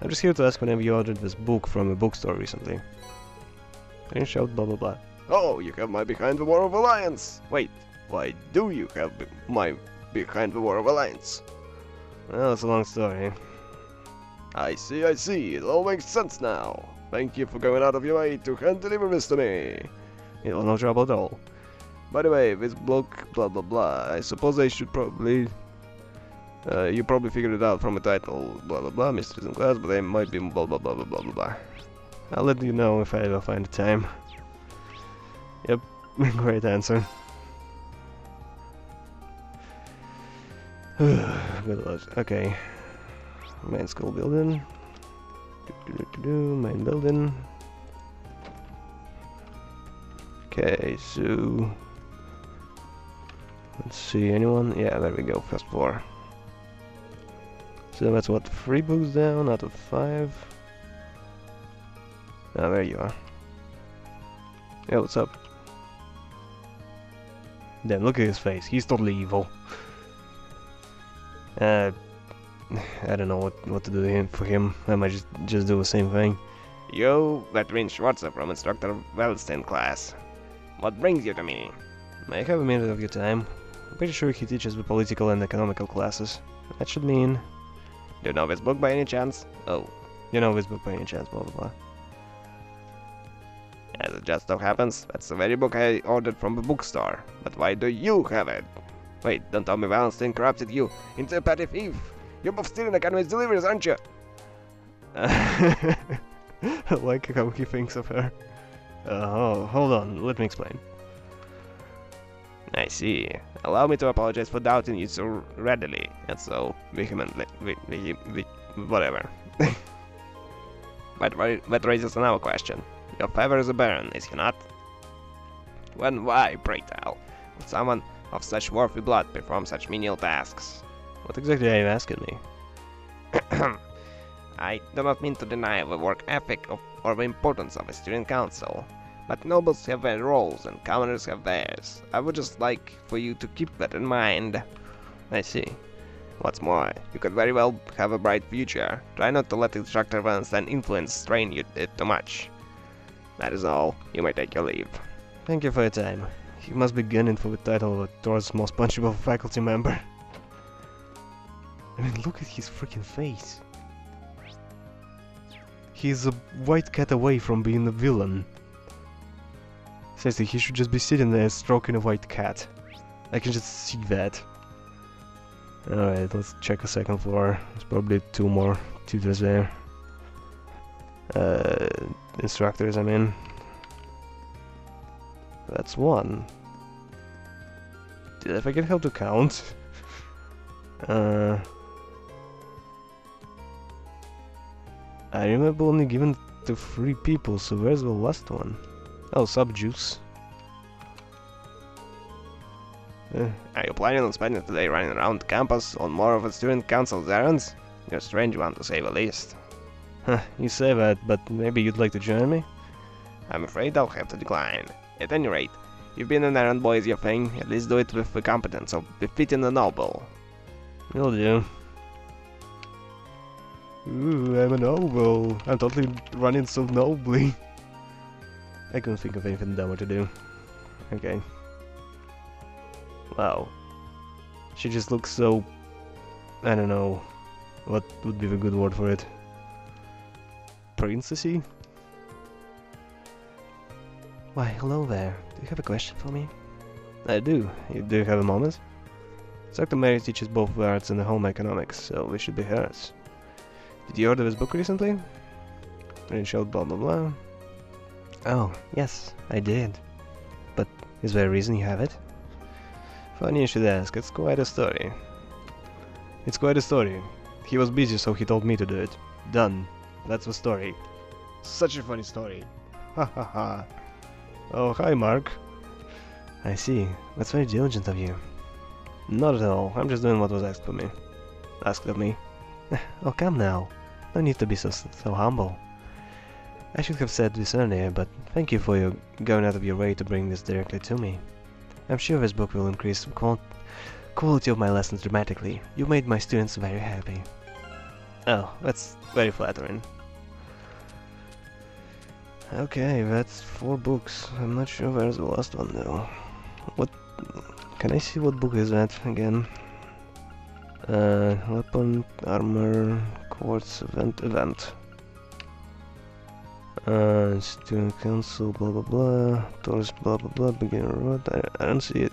I'm just here to ask whenever you ordered this book from a bookstore recently. And shout blah blah blah. Oh, you have my Behind the War of Alliance! Wait, why do you have my Behind the War of Alliance? Well, it's a long story. I see, it all makes sense now. Thank you for going out of your way to hand deliver this to me. It was no trouble at all. By the way, this bloke, blah blah blah, I suppose I should probably... you probably figured it out from the title, blah blah blah, Mysteries in Class, but they might be blah blah blah blah blah blah blah. I'll let you know if I ever find the time. Yep, great answer. Good luck. Okay. Main school building. Main building. Okay, so... Let's see, anyone? Yeah, there we go, first floor. So that's what, 3 books down out of 5? Ah, there you are. Yeah, what's up? Damn, look at his face, he's totally evil. I don't know what to do for him. I might just do the same thing. Yo, Veteran Schwarzer from Instructor Wellstein class. What brings you to me? May I have a minute of your time? I'm pretty sure he teaches the political and economical classes. That should mean... Do you know this book by any chance? Oh, you know this book by any chance, blah blah blah. As it just so happens, that's the very book I ordered from the bookstore. But why do you have it? Wait, don't tell me Wallenstein corrupted you into a petty thief. You're both stealing Academy's deliveries, aren't you? I like how he thinks of her. Oh, hold on, let me explain. I see. Allow me to apologize for doubting you so readily and so vehemently. Whatever. But that raises another question. Your father is a baron, is he not? When why, pray tell, would someone of such worthy blood perform such menial tasks? What exactly are you asking me? I do not mean to deny the work ethic or the importance of a student council, but nobles have their roles and commoners have theirs. I would just like for you to keep that in mind. I see. What's more, you could very well have a bright future. Try not to let Instructor Wallenstein influence strain you too much. That is all. You may take your leave. Thank you for your time. He must be gunning for the title of the Thor's most punchable faculty member. I mean, look at his freaking face. He's a white cat away from being a villain. Seriously, he should just be sitting there stroking a white cat. I can just see that. Alright, let's check the second floor. There's probably 2 more tutors there. Instructors, I mean. That's 1. Did I forget how to count? I remember only giving to 3 people, so where's the last one? Oh, Subjuice. Are you planning on spending today running around campus on more of a student council's errands? You're a strange one, to say the least. Huh, you say that, but maybe you'd like to join me? I'm afraid I'll have to decline. At any rate, you've been an errand boy is your thing, at least do it with the competence of befitting a noble. Will do. Ooh, I'm a noble. I'm totally running so nobly. I couldn't think of anything dumber to do. Okay. Wow. She just looks so... I don't know. What would be the good word for it? Princessy? Why, hello there. Do you have a question for me? I do. Do you have a moment? Dr. Mary teaches both the arts and the home economics, so we should be hers. Did you order this book recently? And it showed blah blah blah. Oh, yes, I did. But is there a reason you have it? Funny you should ask, it's quite a story. It's quite a story. He was busy, so he told me to do it. Done. That's the story. Such a funny story. Ha ha ha. Oh, hi Mark. I see. That's very diligent of you. Not at all. I'm just doing what was asked of me. Asked of me. Oh, come now. No need to be so humble. I should have said this earlier, but thank you for your going out of your way to bring this directly to me. I'm sure this book will increase the quality of my lessons dramatically. You made my students very happy. Oh, that's very flattering. Okay, that's 4 books. I'm not sure where's the last one though. What? Can I see what book is that again? Weapon, armor, quartz, event. Student council, blah blah blah, tourist, blah blah blah, beginner road, I don't see it.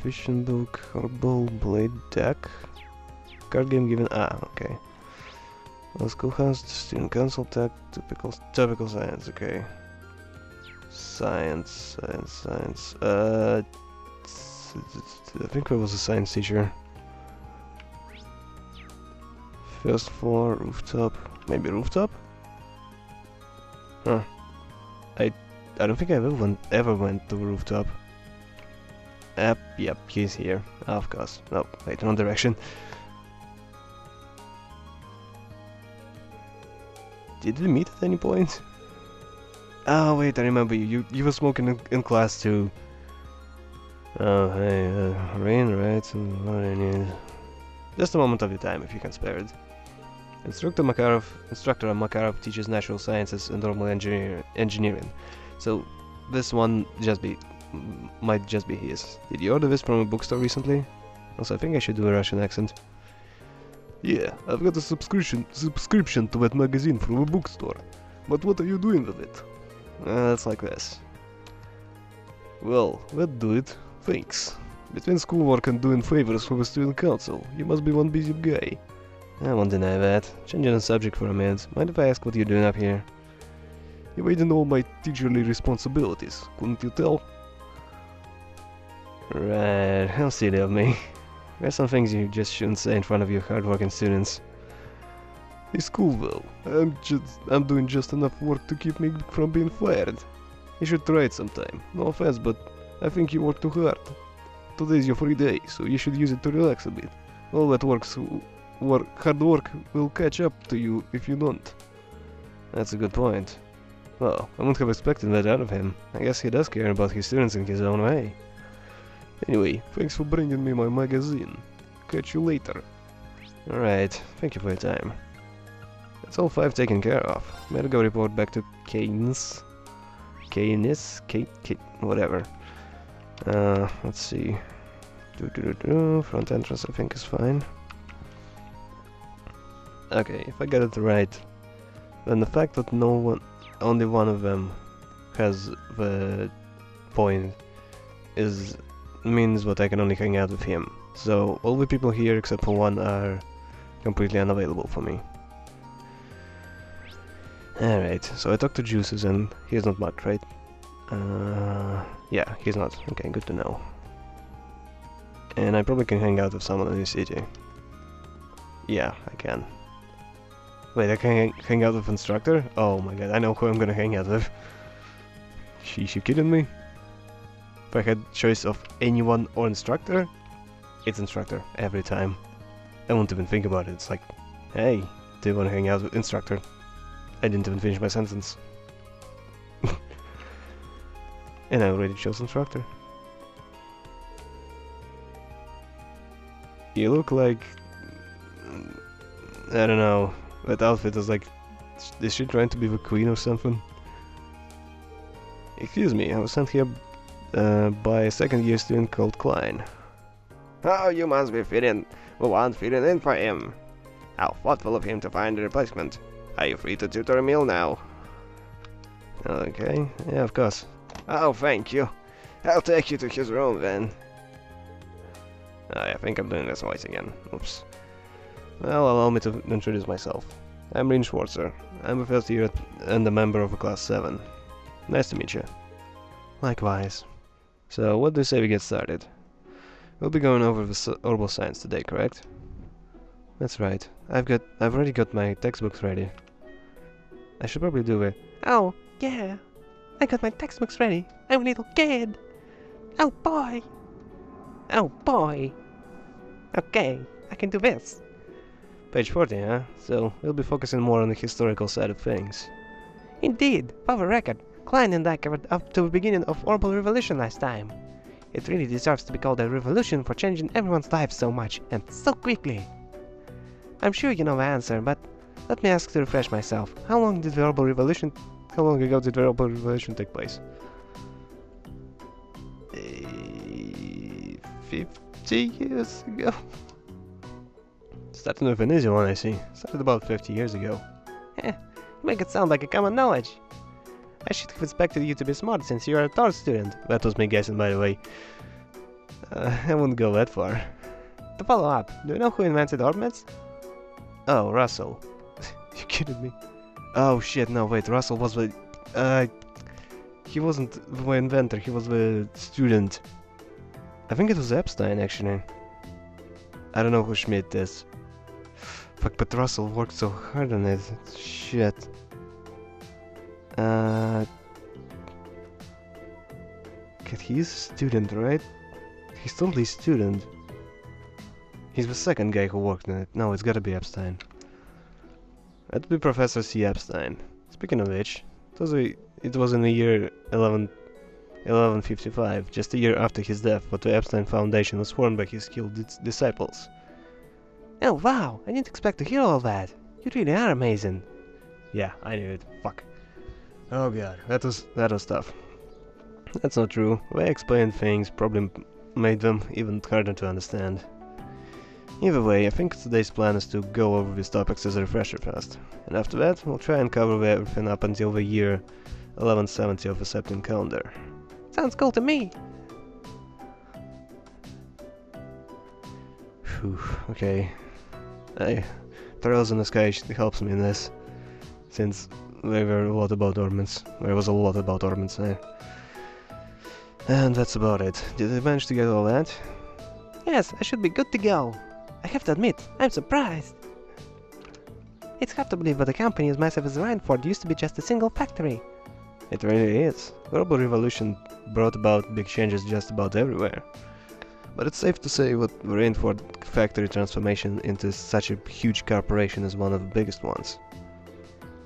Fishing book, herbal, blade deck, card game given, okay. Schoolhouse, student council, tech, typical science, okay. Science. I think there was a science teacher. First floor, rooftop. Maybe rooftop? Huh. I don't think I ever went to rooftop. Yep, he's here. Of course. No, wait, wrong direction. Did we meet at any point? Oh wait, I remember you. You were smoking in class too. Oh hey, rain, right? What I need. Just a moment of your time if you can spare it. Instructor Makarov teaches natural sciences and normal engineering. So this one might just be his. Did you order this from a bookstore recently? Also, I think I should do a Russian accent. Yeah, I've got a subscription to that magazine from a bookstore. But what are you doing with it? It's like this. Well, let's do it. Thanks. Between schoolwork and doing favors for the student council, you must be one busy guy. I won't deny that. Changing the subject for a minute. Mind if I ask what you're doing up here? Evading all my teacherly responsibilities, couldn't you tell? Right, how silly of me. There's some things you just shouldn't say in front of your hardworking students. It's cool though. I'm doing just enough work to keep me from being fired. You should try it sometime. No offense, but I think you work too hard. Today's your free day, so you should use it to relax a bit. All that hard work will catch up to you if you don't. That's a good point. Well, I wouldn't have expected that out of him. I guess he does care about his students in his own way. Anyway, thanks for bringing me my magazine. Catch you later. Alright, thank you for your time. That's all 5 taken care of. Better go report back to Keynes, whatever. Let's see. Front entrance I think is fine. Okay, if I get it right, then the fact that only one of them has the point means that I can only hang out with him. So all the people here except for one are completely unavailable for me. Alright, so I talked to Juices and he's not much, right? Yeah, he's not. Okay, good to know. And I probably can hang out with someone in the city. Yeah, I can. Wait, I can hang out with Instructor? Oh my god, I know who I'm gonna hang out with. She's you kidding me? If I had choice of anyone or Instructor, it's Instructor every time. I won't even think about it. It's like, hey, do you want to hang out with Instructor? I didn't even finish my sentence. And I already chose Instructor. You look like... I don't know. That outfit is like... Is she trying to be the queen or something? Excuse me, I was sent here by a second-year student called Klein. Oh, you must be the one filling in for him. How thoughtful of him to find a replacement. Are you free to tutor Emil now? Okay, yeah, of course. Oh, thank you. I'll take you to his room then. I think I'm doing this voice again. Oops. Well, allow me to introduce myself. I'm Rin Schwarzer. I'm a first year and a member of Class 7. Nice to meet you. Likewise. So, what do you say we get started? We'll be going over the orbital science today, correct? That's right. I've already got my textbooks ready. I should probably do it. Oh, yeah. I got my textbooks ready. I'm a little kid. Oh boy. Oh boy. Okay, I can do this. Page 40, huh? So, we'll be focusing more on the historical side of things. Indeed, for the record, Klein and I covered up to the beginning of Orbital Revolution last time. It really deserves to be called a revolution for changing everyone's lives so much and so quickly. I'm sure you know the answer, but let me ask to refresh myself. How long ago did the Orbital Revolution take place? 50 years ago? Starting with an easy one, I see. Started about 50 years ago. You make it sound like a common knowledge. I should have expected you to be smart since you're a Thor student. That was me guessing, by the way. I wouldn't go that far. To follow up, do you know who invented orbits? Oh, Russell. You kidding me? Oh shit, no, wait, Russell was the... he wasn't the inventor, he was the student. I think it was Epstein, actually. I don't know who Schmidt is. Fuck, but Russell worked so hard on it. Shit. He's a student, right? He's totally a student. He's the second guy who worked on it. No, it's gotta be Epstein. That'd be Professor C. Epstein. Speaking of which, it was in the year 1155, just a year after his death, but the Epstein Foundation was formed by his skilled disciples. Oh wow, I didn't expect to hear all that. You really are amazing. Yeah, I knew it. Fuck. Oh god, that was tough. That's not true. The way I explained things probably made them even harder to understand. Either way, I think today's plan is to go over these topics as a refresher first, and after that we'll try and cover everything up until the year 1170 of the Septim calendar. Sounds cool to me. Phew, okay. Trails in the Sky helps me in this, since there were a lot about orbits. There was a lot about orbits there. And that's about it. Did I manage to get all that? Yes, I should be good to go. I have to admit, I'm surprised. It's hard to believe that a company as massive as Rainford used to be just a single factory. It really is. Global Revolution brought about big changes just about everywhere. But it's safe to say that the Rainford factory transformation into such a huge corporation is one of the biggest ones.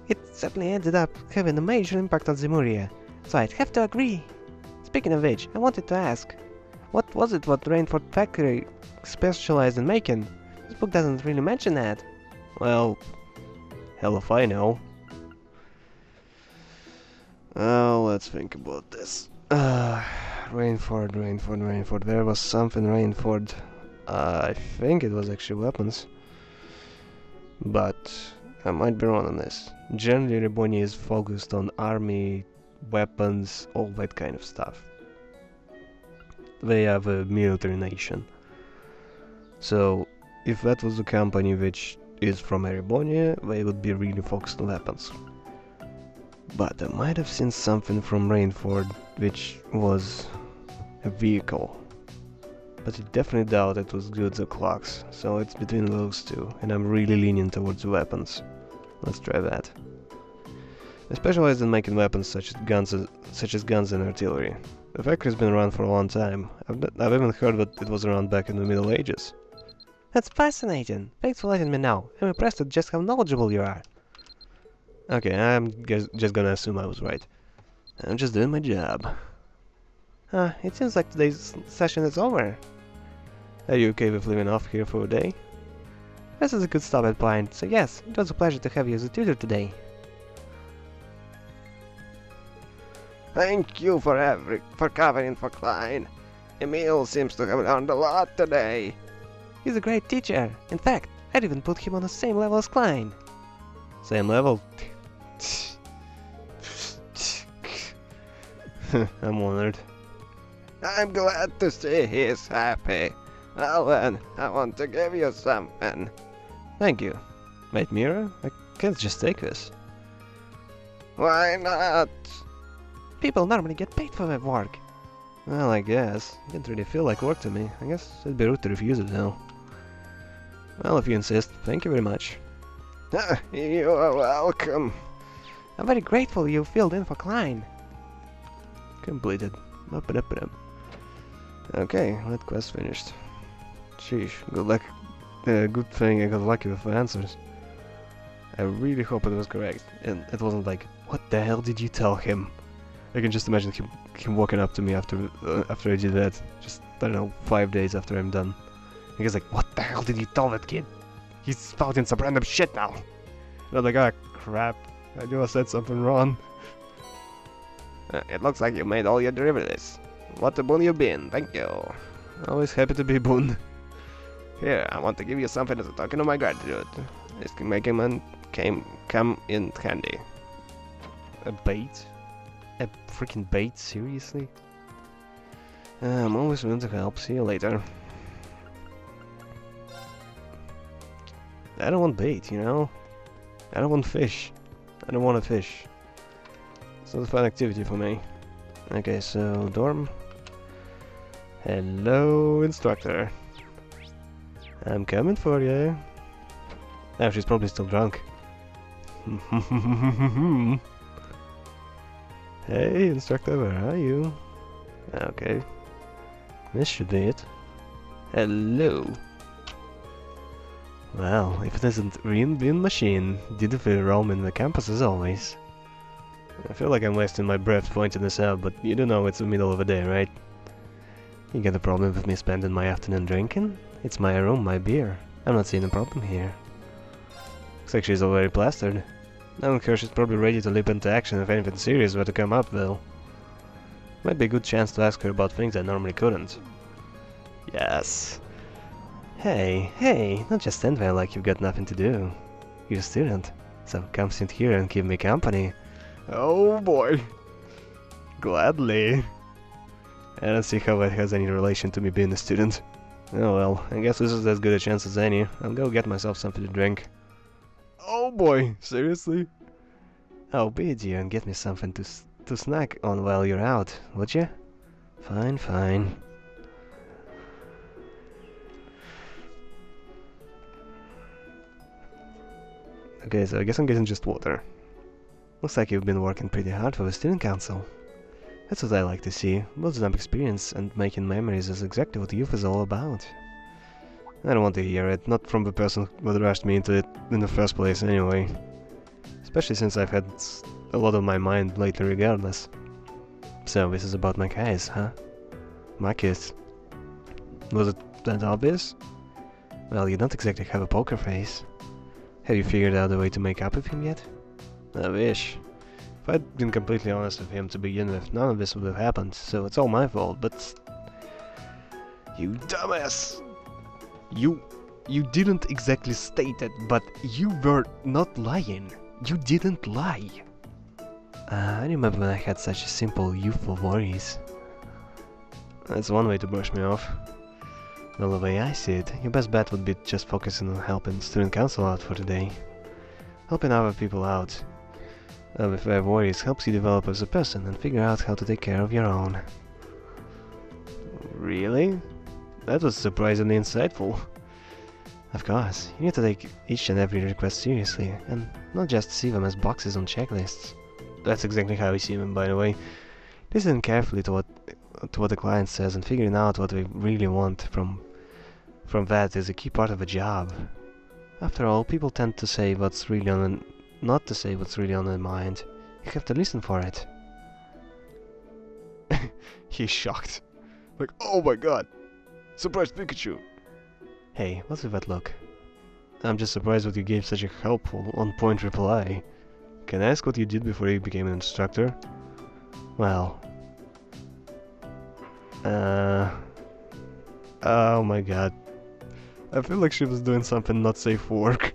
It certainly ended up having a major impact on Zemuria, so I'd have to agree. Speaking of which, I wanted to ask, what was it what Rainford factory specialized in making? This book doesn't really mention that. Well, hell if I know. Let's think about this. Rainford. There was something Rainford. I think it was actually weapons. But I might be wrong on this. Generally, Rebonia is focused on army, weapons, all that kind of stuff. They have a military nation. So, if that was the company which is from Erebonia, they would be really focused on weapons. But I might have seen something from Rainford which was a vehicle. But I definitely doubt it was goods or clocks, so it's between those two, and I'm really leaning towards weapons. Let's try that. I specialize in making weapons such as guns and artillery. The factory's been around for a long time. I've even heard that it was around back in the Middle Ages. That's fascinating. Thanks for letting me know. I'm impressed at just how knowledgeable you are. Okay, I'm just gonna assume I was right. I'm just doing my job. It seems like today's session is over. Are you okay with living off here for a day? This is a good stopping point, so yes, it was a pleasure to have you as a tutor today. Thank you for covering for Klein. Emil seems to have learned a lot today. He's a great teacher. In fact, I'd even put him on the same level as Klein. Same level? I'm honored. I'm glad to see he's happy. Well then, I want to give you something. Thank you. Wait, Mira? I can't just take this. Why not? People normally get paid for their work. Well, I guess. It didn't really feel like work to me. I guess it'd be rude to refuse it though. Well, if you insist, thank you very much. Ah, you are welcome. I'm very grateful you filled in for Klein. Completed. Okay, that quest finished. Sheesh, good luck. Good thing I got lucky with the answers. I really hope it was correct, and it wasn't like, what the hell did you tell him? I can just imagine him walking up to me after I did that. Just, I don't know, 5 days after I'm done. And he's like, what the hell did you tell that kid? He's spouting some random shit now. And I'm like, ah, crap. I knew I said something wrong. It looks like you made all your derivatives. What a boon you've been, thank you. Always happy to be boon. Here, I want to give you something as a token of my gratitude. This can make him come in handy. A bait? A freaking bait? Seriously? I'm always willing to help. See you later. I don't want bait, you know? I don't want fish. I don't want a fish. It's not a fun activity for me. Okay, so dorm. Hello, instructor. I'm coming for you. Oh, she's probably still drunk. Hey, instructor, where are you? Okay. This should be it. Hello. Well, if it isn't Green Bean Machine, dutifully roaming the campus as always. I feel like I'm wasting my breath pointing this out, but you do know it's the middle of the day, right? You got a problem with me spending my afternoon drinking? It's my room, my beer. I'm not seeing a problem here. Looks like she's already plastered. Knowing her, she's probably ready to leap into action if anything serious were to come up, though. Might be a good chance to ask her about things I normally couldn't. Yes. Hey, don't just stand there like you've got nothing to do. You're a student, so come sit here and keep me company. Oh boy. Gladly. I don't see how that has any relation to me being a student. Oh well, I guess this is as good a chance as any. I'll go get myself something to drink. Oh boy, seriously? Oh, be a dear and get me something to snack on while you're out, would you? Fine. Okay, so I guess I'm getting just water. Looks like you've been working pretty hard for the student council. That's what I like to see. Building up experience and making memories is exactly what youth is all about. I don't want to hear it, not from the person who rushed me into it in the first place anyway. Especially since I've had a lot on my mind lately regardless. So this is about my guys, huh? My kids. Was it that obvious? Well, you don't exactly have a poker face. Have you figured out a way to make up with him yet? I wish. If I'd been completely honest with him to begin with, none of this would have happened, so it's all my fault, but... You dumbass! You didn't exactly state it, but you were not lying. You didn't lie. I remember when I had such simple youthful worries. That's one way to brush me off. Well, the way I see it, your best bet would be just focusing on helping student council out for today. Helping other people out with their worries helps you develop as a person and figure out how to take care of your own. Really? That was surprisingly insightful. Of course, you need to take each and every request seriously, and not just see them as boxes on checklists. That's exactly how I see them, by the way. Listening carefully to what the client says and figuring out what they really want from that is a key part of a job. After all, people tend to say what's really on not to say what's really on their mind. You have to listen for it. He's shocked. Like, oh my god! Surprise Pikachu! Hey, what's with that look? I'm just surprised that you gave such a helpful, on-point reply. Can I ask what you did before you became an instructor? Well... Oh my god. I feel like she was doing something not safe for work.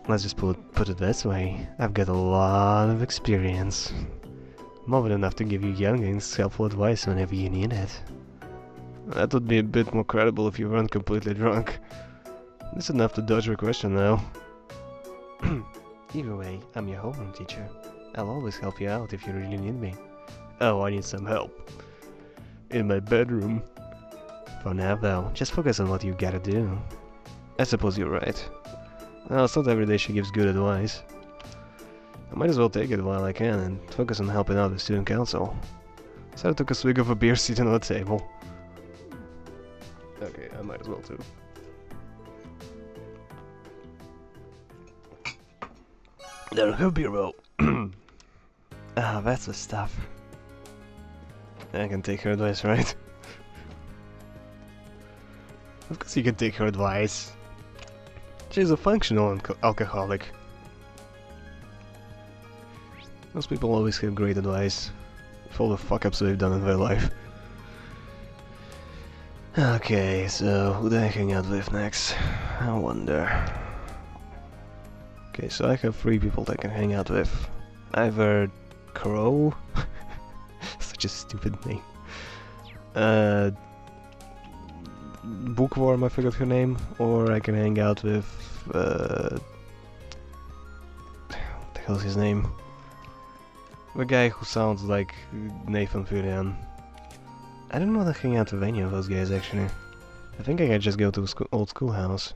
Let's just put it this way. I've got a lot of experience. More than enough to give you youngins helpful advice whenever you need it. That would be a bit more credible if you weren't completely drunk. That's enough to dodge your question now. Either way, I'm your homeroom teacher. I'll always help you out if you really need me. Oh, I need some help. In my bedroom. For now, though, just focus on what you gotta do. I suppose you're right. Well, it's not every day she gives good advice. I might as well take it while I can and focus on helping out the student council. So I took a swig of a beer sitting on the table. Okay, I might as well too. There will be roll. Ah, that's the stuff. I can take her advice, right? Of course you can take her advice. She's a functional alcoholic. Most people always have great advice for all the fuck-ups they've done in their life. Okay, so who do I hang out with next? I wonder. Okay, so I have 3 people that I can hang out with. Either Crow, such a stupid name. Bookworm, I forgot her name, or I can hang out with what the hell's his name? The guy who sounds like Nathan Fillion. I don't want to hang out with any of those guys actually. I think I can just go to the old schoolhouse.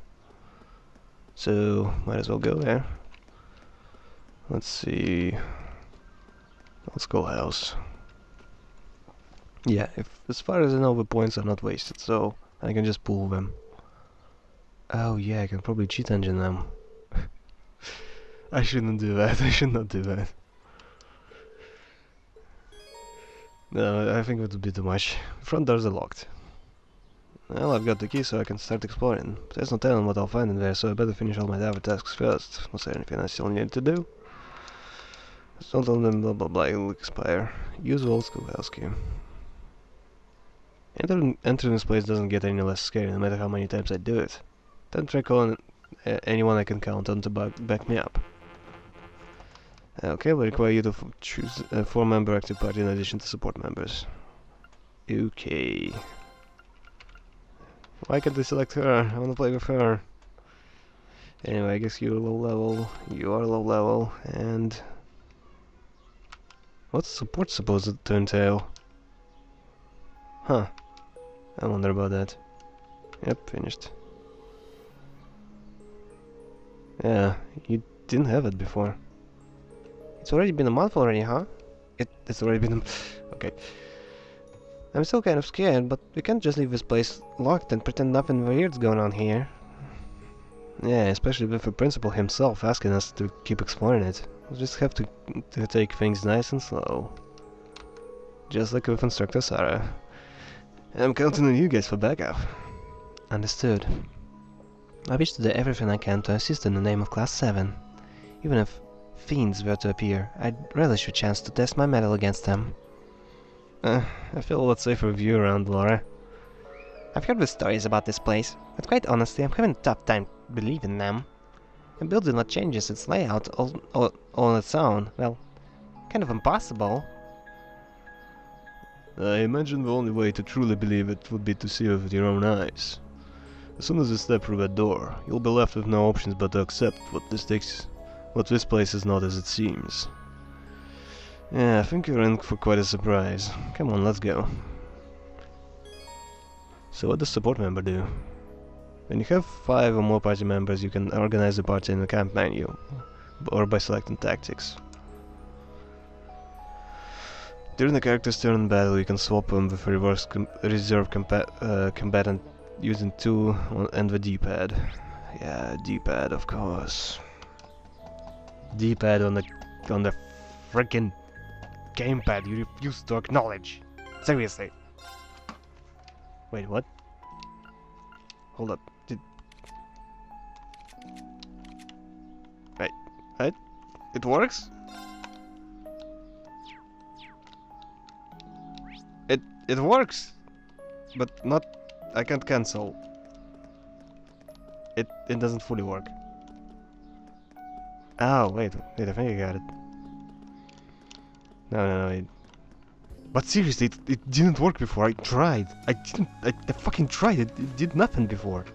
So might as well go there. Let's see. Old schoolhouse. Yeah, as far as I know, the points are not wasted, so I can just pull them. Oh yeah, I can probably cheat engine them. I shouldn't do that. I should not do that. No, I think that would be too much. Front doors are locked. Well, I've got the key so I can start exploring. But there's no telling what I'll find in there, so I better finish all my other tasks first. Was there anything I still need to do? Don't tell them blah blah blah, it'll expire. Use old schoolhouse key. Entering this place doesn't get any less scary no matter how many times I do it. Don't try calling anyone I can count on to back me up. Okay, we'll require you to choose a 4-member active party in addition to support members. Okay. Why can't they select her? I wanna play with her. Anyway, I guess you're low level, you are low level, and... what's support supposed to entail? Huh. I wonder about that. Yep, finished. Yeah, you didn't have it before. It's already been a month already, huh? It's already been a... okay. I'm still kind of scared, but we can't just leave this place locked and pretend nothing weird's going on here. Yeah, especially with the principal himself asking us to keep exploring it. We'll just have to take things nice and slow. Just like with Instructor Sarah. I'm counting on you guys for backup. Understood. I wish to do everything I can to assist in the name of Class 7. Even if fiends were to appear, I'd relish a chance to test my mettle against them. I feel a lot safer with you around, Laura. I've heard the stories about this place, but quite honestly, I'm having a tough time believing them. A building that changes its layout all on its own, well, kind of impossible. I imagine the only way to truly believe it would be to see it with your own eyes. As soon as you step through that door, you'll be left with no options but to accept what this place is not as it seems. Yeah, I think you're in for quite a surprise. Come on, let's go. So what does support member do? When you have 5 or more party members, you can organize the party in the camp menu, or by selecting tactics. During the character's turn in battle, you can swap them with a reserve combatant using 2 and the D-pad. Yeah, D-pad, of course. D-pad on the freaking gamepad you refuse to acknowledge. Seriously. Wait, what? Hold up. Wait, what? It works? It works, but not. I can't cancel. It doesn't fully work. Oh wait, I think I got it. No. But seriously, it didn't work before. I tried. I fucking tried. It did nothing before.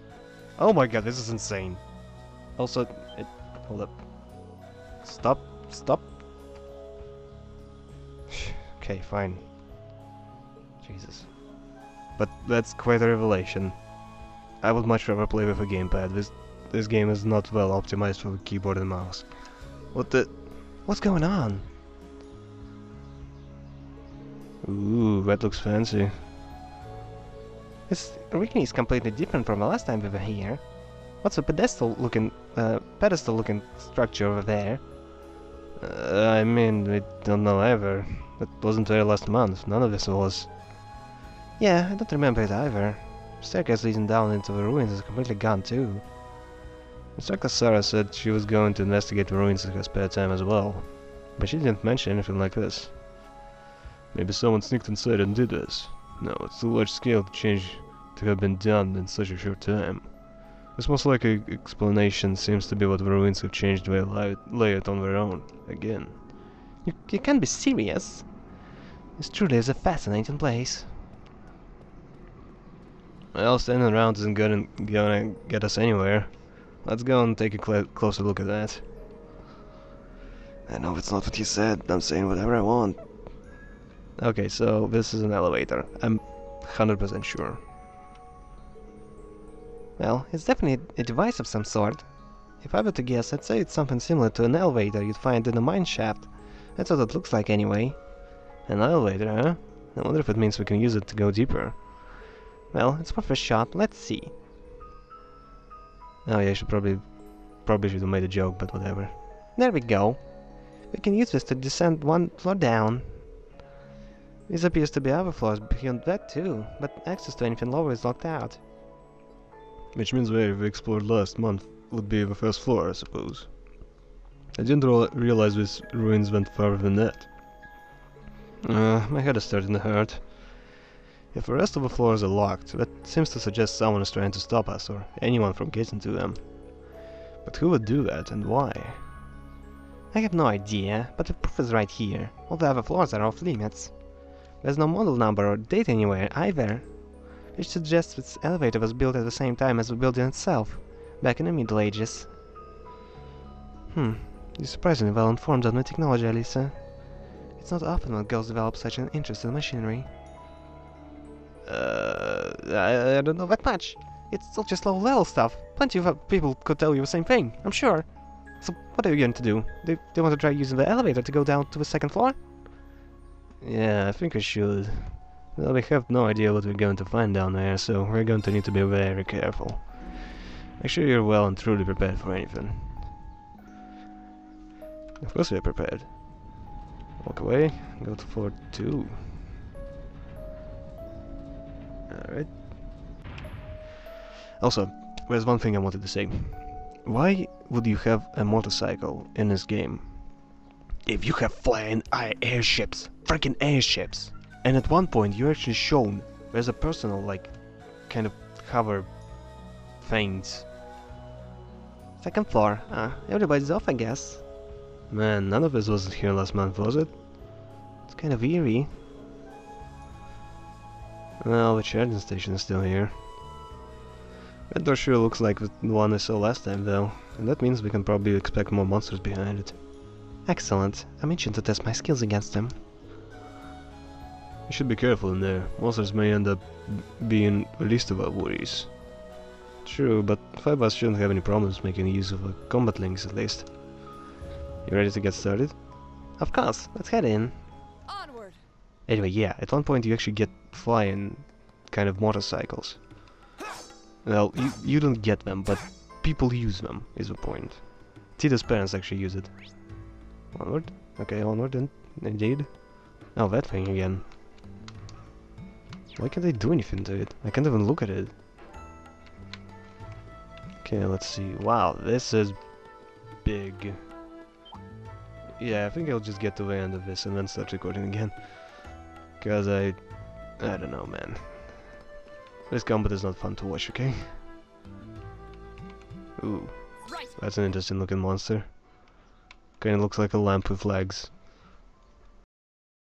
Oh my god, this is insane. Also, hold up. Stop. Okay, fine. Jesus. but that's quite a revelation. I would much rather play with a gamepad. This game is not well optimized for keyboard and mouse. What the... What's going on? Ooh, that looks fancy. This really is completely different from the last time we were here. What's the pedestal-looking structure over there? I mean, we don't know ever. That wasn't there last month. None of this was. Yeah, I don't remember it either. Staircase leading down into the ruins is completely gone too. Instructor Sarah said she was going to investigate the ruins in her spare time as well, but she didn't mention anything like this. Maybe someone sneaked inside and did this. No, it's too large scale to have been done in such a short time. This most likely explanation seems to be what the ruins have changed their layout on their own, again. You can't be serious. This truly is a fascinating place. Well, standing around isn't gonna get us anywhere. Let's go and take a closer look at that. I know it's not what you said, I'm saying whatever I want. Okay, so this is an elevator. I'm 100% sure. Well, it's definitely a device of some sort. If I were to guess, I'd say it's something similar to an elevator you'd find in a mine shaft. That's what it looks like anyway. An elevator, huh? I wonder if it means we can use it to go deeper. Well, it's worth a shot. Let's see. Oh yeah, I should probably should have made a joke, but whatever. There we go. We can use this to descend one floor down. This appears to be other floors beyond that too, but access to anything lower is locked out. Which means where we explored last month would be the first floor, I suppose. I didn't realize these ruins went farther than that. My head is starting to hurt. If the rest of the floors are locked, that seems to suggest someone is trying to stop us, or anyone from getting to them. But who would do that, and why? I have no idea, but the proof is right here. All the other floors are off limits. There's no model number or date anywhere, either. Which suggests this elevator was built at the same time as the building itself, back in the Middle Ages. You're surprisingly well informed on the technology, Alisa. It's not often that girls develop such an interest in machinery. I don't know that much. It's all just low-level stuff. Plenty of people could tell you the same thing, I'm sure. So, what are you going to do? Do you want to try using the elevator to go down to the second floor? Yeah, I think I should. Well, we have no idea what we're going to find down there, so we're going to need to be very careful. Make sure you're well and truly prepared for anything. Of course we're prepared. Walk away, go to floor 2. Alright. Also, there's one thing I wanted to say. Why would you have a motorcycle in this game if you have flying airships? Freaking airships! And at one point you're actually shown there's a personal, like, kind of hover things. Second floor. Everybody's off, I guess. Man, none of this wasn't here last month, was it? It's kind of eerie. Well, the charging station is still here. That door sure looks like the one I saw last time, though. And that means we can probably expect more monsters behind it. Excellent. I'm itching to test my skills against them. You should be careful in there. Monsters may end up being the least of our worries. True, but 5 of us shouldn't have any problems making use of combat links at least. You ready to get started? Of course, let's head in. Onward. Anyway, yeah, at one point you actually get flying kind of motorcycles. Well, you don't get them, but people use them, is the point. Tita's parents actually use it. Onward? Okay, onward, indeed. Oh, that thing again. Why can't I do anything to it? I can't even look at it. Okay, let's see. Wow, this is big. Yeah, I think I'll just get to the end of this and then start recording again. Cause I don't know, man. This combat is not fun to watch, okay? Ooh, Right. that's an interesting looking monster. Kinda looks like a lamp with legs.